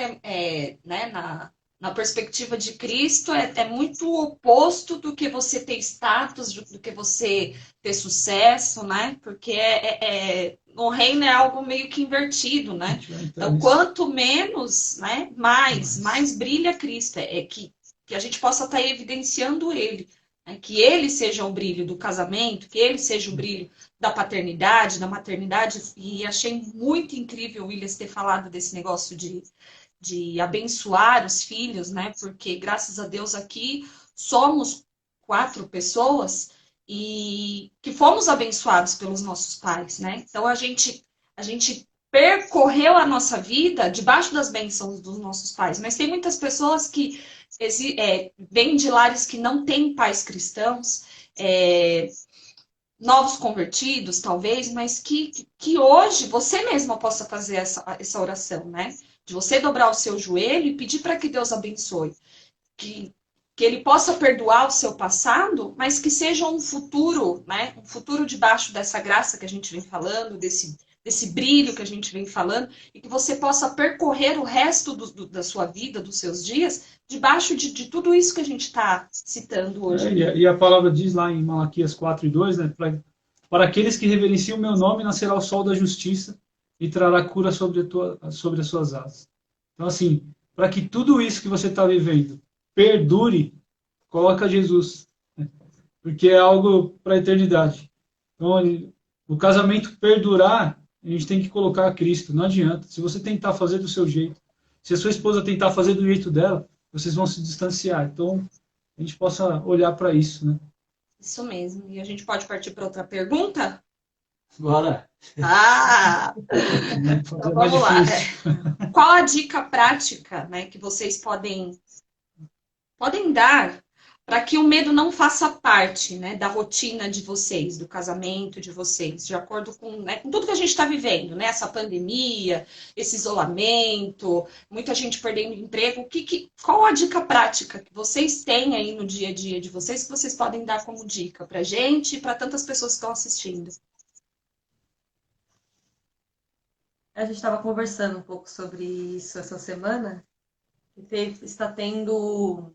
né, na perspectiva de Cristo é muito oposto do que você ter status, do que você ter sucesso, né? Porque no reino é algo meio que invertido, né? Então, quanto menos, né, mais brilha Cristo. Que a gente possa estar evidenciando Ele. Né? Que Ele seja o brilho do casamento, que Ele seja o brilho da paternidade, da maternidade. E achei muito incrível o Williams ter falado desse negócio de abençoar os filhos, né? Porque, graças a Deus, aqui somos 4 pessoas e que fomos abençoados pelos nossos pais, né? Então, a gente percorreu a nossa vida debaixo das bênçãos dos nossos pais. Mas tem muitas pessoas que vêm de lares que não têm pais cristãos, novos convertidos, talvez, mas que hoje você mesma possa fazer essa oração, né? De você dobrar o seu joelho e pedir para que Deus abençoe. Que Ele possa perdoar o seu passado, mas que seja um futuro, né? Um futuro debaixo dessa graça que a gente vem falando, desse brilho que a gente vem falando, e que você possa percorrer o resto da sua vida, dos seus dias, debaixo de tudo isso que a gente está citando hoje. E a palavra diz lá em Malaquias 4:2, né? Para aqueles que reverenciam o meu nome, nascerá o sol da justiça e trará cura sobre as suas asas. Então, assim, para que tudo isso que você está vivendo perdure, coloca Jesus. Né? Porque é algo para a eternidade. Então, o casamento perdurar, a gente tem que colocar Cristo. Não adianta. Se você tentar fazer do seu jeito, se a sua esposa tentar fazer do jeito dela, vocês vão se distanciar. Então, a gente possa olhar para isso, né? Isso mesmo. E a gente pode partir para outra pergunta? Bora! Então vamos lá. Qual a dica prática, né, que vocês podem dar para que o medo não faça parte, né, da rotina de vocês, do casamento de vocês, de acordo com, né, com tudo que a gente está vivendo, né, essa pandemia, esse isolamento, muita gente perdendo emprego. Qual a dica prática que vocês têm aí no dia a dia de vocês que vocês podem dar como dica para a gente e para tantas pessoas que estão assistindo? A gente estava conversando um pouco sobre isso essa semana. Está tendo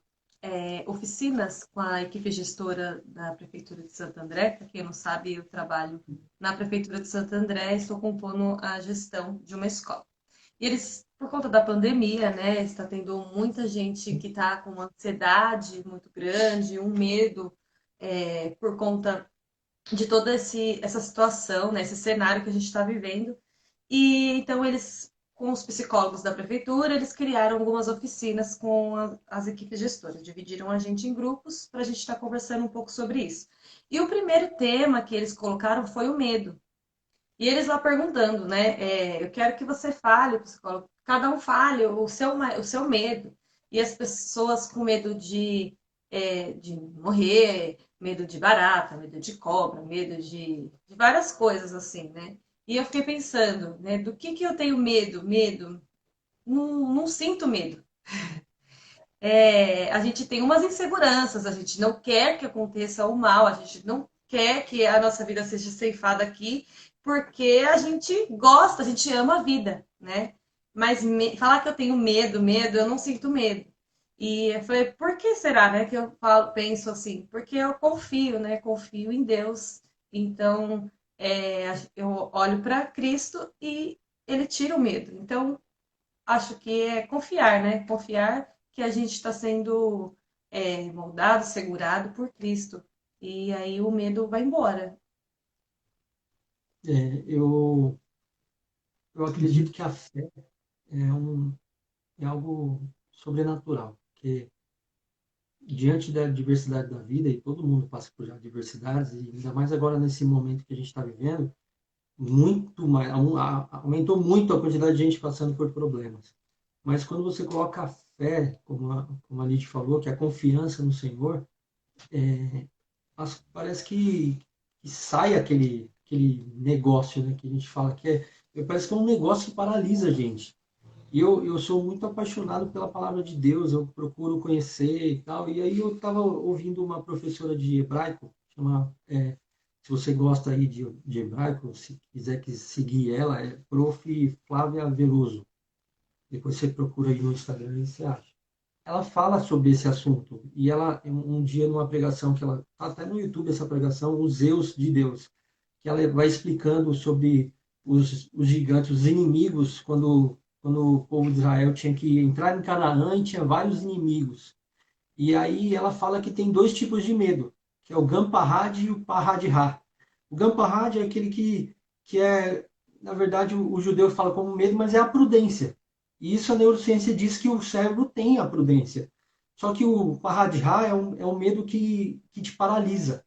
oficinas com a equipe gestora da Prefeitura de Santo André. Para quem não sabe, eu trabalho na Prefeitura de Santo André e estou compondo a gestão de uma escola. E eles, por conta da pandemia, né, está tendo muita gente que está com uma ansiedade muito grande, um medo por conta de toda essa situação, né, esse cenário que a gente está vivendo. E então eles, com os psicólogos da prefeitura, eles criaram algumas oficinas com as equipes gestoras, dividiram a gente em grupos para a gente estar conversando um pouco sobre isso. E o primeiro tema que eles colocaram foi o medo. E eles lá perguntando, né? Eu quero que você fale, psicólogo, cada um fale o seu medo. E as pessoas com medo de morrer, medo de barata, medo de cobra, medo de várias coisas assim, né? E eu fiquei pensando, né? Do que eu tenho medo? Medo? Não sinto medo. A gente tem umas inseguranças, a gente não quer que aconteça o mal, a gente não quer que a nossa vida seja ceifada aqui, porque a gente gosta, a gente ama a vida, né? Mas falar que eu tenho medo, eu não sinto medo. E eu falei, por que será, né, que eu penso assim? Porque eu confio, né? Confio em Deus. Então, eu olho para Cristo e ele tira o medo. Então, acho que é confiar, né? Confiar que a gente está sendo moldado, segurado por Cristo. E aí o medo vai embora. É, eu acredito que a fé é algo sobrenatural, porque diante da diversidade da vida, e todo mundo passa por adversidades, e ainda mais agora nesse momento que a gente está vivendo, muito mais, aumentou muito a quantidade de gente passando por problemas. Mas quando você coloca a fé, como a Lid falou, que é a confiança no Senhor, parece que sai aquele negócio, né, que a gente fala parece que é um negócio que paralisa a gente. E eu sou muito apaixonado pela palavra de Deus, eu procuro conhecer e tal. E aí eu estava ouvindo uma professora de hebraico, se você gosta aí de hebraico, se quiser seguir ela, é Prof. Flávia Veloso. Depois você procura aí no Instagram e você acha. Ela fala sobre esse assunto. E ela, um dia, numa pregação, que ela tá até no YouTube, essa pregação, Os Zeus de Deus, que ela vai explicando sobre os gigantes, os inimigos, quando o povo de Israel tinha que entrar em Canaã e tinha vários inimigos. E aí ela fala que tem dois tipos de medo, que é o Gampahad e o Pahad-Ra. O Gampahad é aquele que é, na verdade, o judeu fala como medo, mas é a prudência. E isso a neurociência diz que o cérebro tem a prudência. Só que o Pahad-Ra é um medo que te paralisa.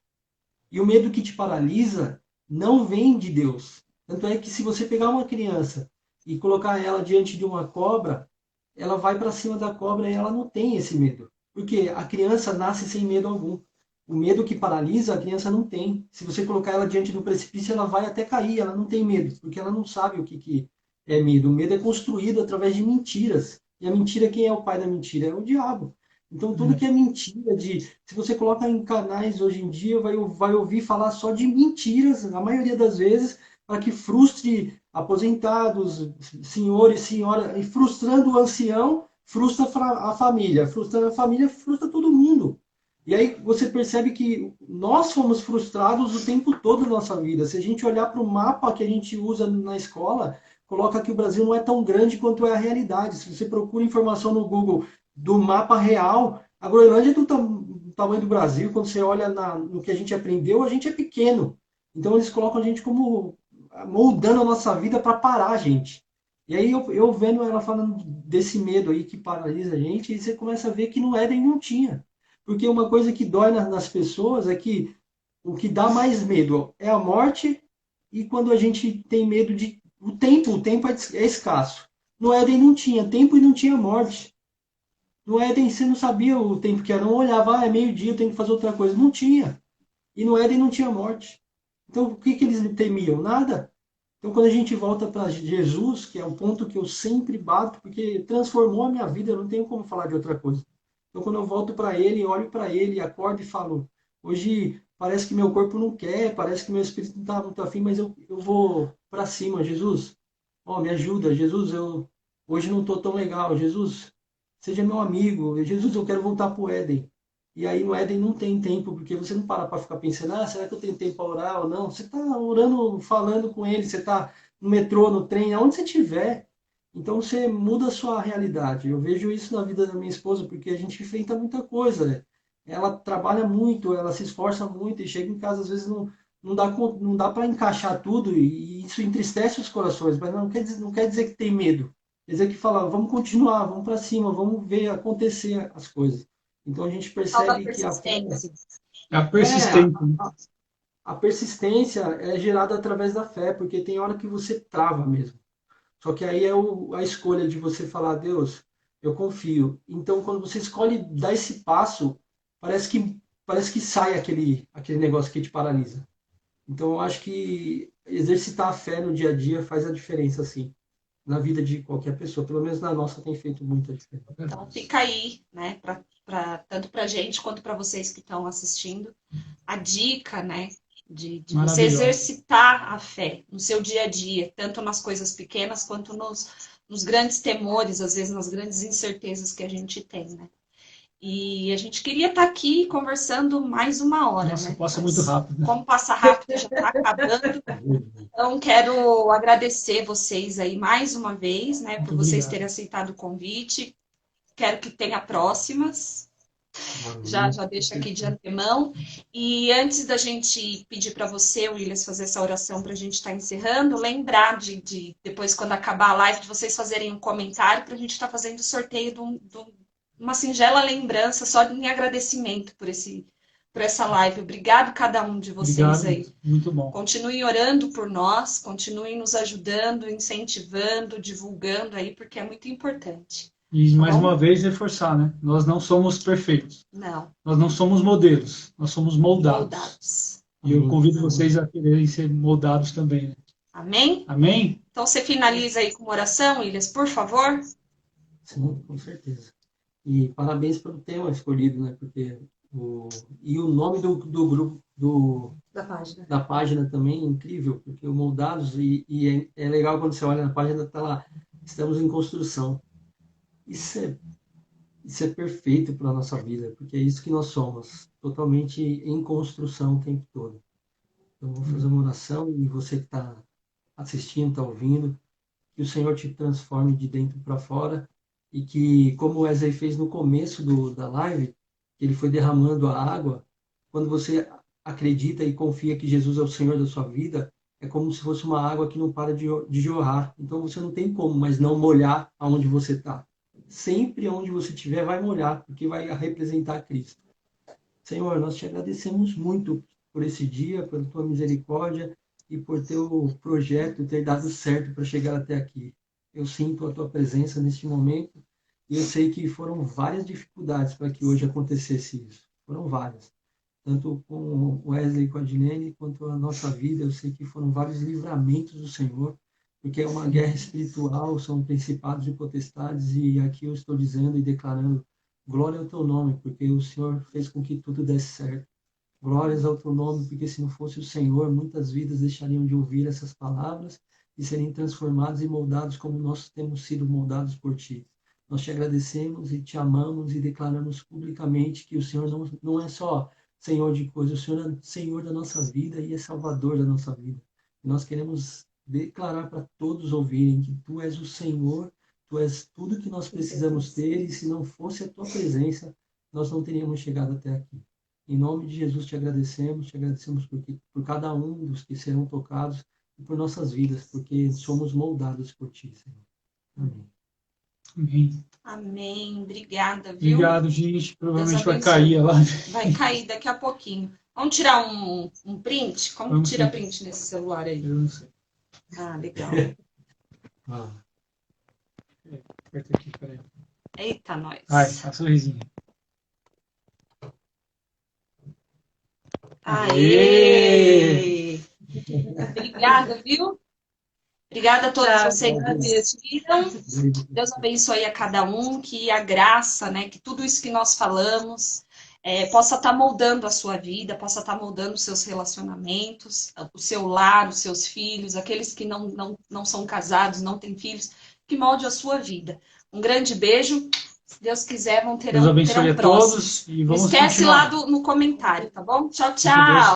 E o medo que te paralisa não vem de Deus. Tanto é que se você pegar uma criança e colocar ela diante de uma cobra, ela vai para cima da cobra e ela não tem esse medo. Porque a criança nasce sem medo algum. O medo que paralisa, a criança não tem. Se você colocar ela diante do precipício, ela vai até cair, ela não tem medo, porque ela não sabe o que é medo. O medo é construído através de mentiras. E a mentira, quem é o pai da mentira? É o diabo. Então, tudo que é mentira, se você coloca em canais hoje em dia, vai ouvir falar só de mentiras, na maioria das vezes, para que frustre aposentados, senhores, senhora, e frustrando o ancião, frustra a família, frustrando a família, frustra todo mundo. E aí você percebe que nós fomos frustrados o tempo todo da nossa vida. Se a gente olhar para o mapa que a gente usa na escola, coloca que o Brasil não é tão grande quanto é a realidade. Se você procura informação no Google do mapa real, a Groenlândia é do tamanho do Brasil. Quando você olha no que a gente aprendeu, a gente é pequeno. Então eles colocam a gente como moldando a nossa vida para parar a gente. E aí eu vendo ela falando desse medo aí que paralisa a gente, e você começa a ver que no Éden não tinha. Porque uma coisa que dói nas pessoas é que o que dá mais medo é a morte, e quando a gente tem medo de o tempo é escasso. No Éden não tinha tempo e não tinha morte. No Éden você não sabia o tempo que era, não olhava, é meio-dia, eu tenho que fazer outra coisa. Não tinha. E no Éden não tinha morte. Então o que eles temiam? Nada. Então, quando a gente volta para Jesus, que é um ponto que eu sempre bato, porque transformou a minha vida, eu não tenho como falar de outra coisa. Então, quando eu volto para Ele, olho para Ele, acordo e falo, hoje parece que meu corpo não quer, parece que meu espírito não está muito afim, mas eu vou para cima, Jesus. Ó, me ajuda, Jesus, eu hoje não estou tão legal. Jesus, seja meu amigo. Jesus, eu quero voltar para o Éden. E aí no Éden não tem tempo, porque você não para ficar pensando, será que eu tenho tempo para orar ou não? Você está orando, falando com ele, você está no metrô, no trem, aonde você estiver. Então você muda a sua realidade. Eu vejo isso na vida da minha esposa, porque a gente enfrenta muita coisa, né? Ela trabalha muito, ela se esforça muito e chega em casa, às vezes não dá para encaixar tudo e isso entristece os corações, mas não quer dizer que tem medo. Quer dizer que fala, vamos continuar, vamos para cima, vamos ver acontecer as coisas. Então a gente Tal da percebe que a fé, persistência. É a persistência. a persistência é gerada através da fé, porque tem hora que você trava mesmo. Só que aí é a escolha de você falar, Deus, eu confio. Então, quando você escolhe dar esse passo, parece que sai aquele negócio que te paralisa. Então, eu acho que exercitar a fé no dia a dia faz a diferença, assim, na vida de qualquer pessoa. Pelo menos na nossa tem feito muita diferença. Então fica aí, né, tanto para gente quanto para vocês que estão assistindo, a dica, né, de você Maravilhoso. exercitar a fé no seu dia a dia, tanto nas coisas pequenas quanto nos grandes temores, às vezes nas grandes incertezas que a gente tem, né? E a gente queria estar aqui conversando mais uma hora, Nossa, né? passa Mas muito rápido. como passa rápido, já está acabando. Então, quero agradecer vocês aí mais uma vez, né, Muito por vocês obrigado. terem aceitado o convite. Quero que tenha próximas. Já deixo aqui de antemão. E antes da gente pedir para você, Williams, fazer essa oração para a gente estar encerrando, lembrar depois, quando acabar a live, de vocês fazerem um comentário para a gente estar fazendo o sorteio uma singela lembrança, só em agradecimento por essa live. Obrigado cada um de vocês Obrigado, aí. muito bom. Continuem orando por nós, continuem nos ajudando, incentivando, divulgando aí, porque é muito importante. E Tá mais bom? uma vez reforçar, né? Nós não somos perfeitos. Não, Nós não somos modelos. Nós somos moldados. moldados. E eu convido vocês a quererem ser moldados também, né? Amém? Amém? Então você finaliza aí com uma oração, Williams, por favor. Sim, com certeza. E parabéns pelo tema escolhido, né? Porque o nome do grupo, Da página. da página também é incrível, porque o Moldados, é legal quando você olha na página, tá lá, estamos em construção. Isso é perfeito para a nossa vida, porque é isso que nós somos, totalmente em construção o tempo todo. Então, vou fazer uma oração e você que está assistindo, está ouvindo, que o Senhor te transforme de dentro para fora e que, como o Wesley fez no começo da live, que ele foi derramando a água, quando você acredita e confia que Jesus é o Senhor da sua vida, é como se fosse uma água que não para de jorrar. Então você não tem como mais não molhar aonde você está. Sempre onde você estiver vai molhar, porque vai representar Cristo. Senhor, nós te agradecemos muito por esse dia, pela tua misericórdia e por teu projeto ter dado certo para chegar até aqui. Eu sinto a tua presença neste momento e eu sei que foram várias dificuldades para que hoje acontecesse isso. Foram várias. Tanto com o Wesley e com a Dilene, quanto a nossa vida, eu sei que foram vários livramentos do Senhor, porque é uma guerra espiritual, são principados e potestades, e aqui eu estou dizendo e declarando glória ao teu nome, porque o Senhor fez com que tudo desse certo. Glórias ao teu nome, porque se não fosse o Senhor, muitas vidas deixariam de ouvir essas palavras e serem transformados e moldados como nós temos sido moldados por ti. Nós te agradecemos e te amamos e declaramos publicamente que o Senhor não é só Senhor de coisas, o Senhor é Senhor da nossa vida e é Salvador da nossa vida. E nós queremos declarar para todos ouvirem que tu és o Senhor, tu és tudo que nós precisamos ter e se não fosse a tua presença, nós não teríamos chegado até aqui. Em nome de Jesus te agradecemos por cada um dos que serão tocados e por nossas vidas, porque somos moldados por ti, Senhor. Amém. Amém. Amém. Obrigada, viu? Obrigado, gente. Provavelmente vai abençoe. cair a live. Vai cair daqui a pouquinho. Vamos tirar um print? Como Vamos tira sim. print nesse celular aí? Eu não sei. Ah, legal. Aperta aqui, peraí. Eita, nós. Ai, a sorrisinho. Aê! Obrigada, viu? Obrigada a todos vocês que assistiram. Deus abençoe a cada um, que a graça, né, que tudo isso que nós falamos possa estar moldando a sua vida, possa estar moldando os seus relacionamentos, o seu lar, os seus filhos, aqueles que não são casados, não têm filhos, que molde a sua vida. Um grande beijo. Se Deus quiser, Deus abençoe terão a próximos. todos e Não vamos esquece continuar. lá no comentário, tá bom? Tchau, Fique com Deus. tchau.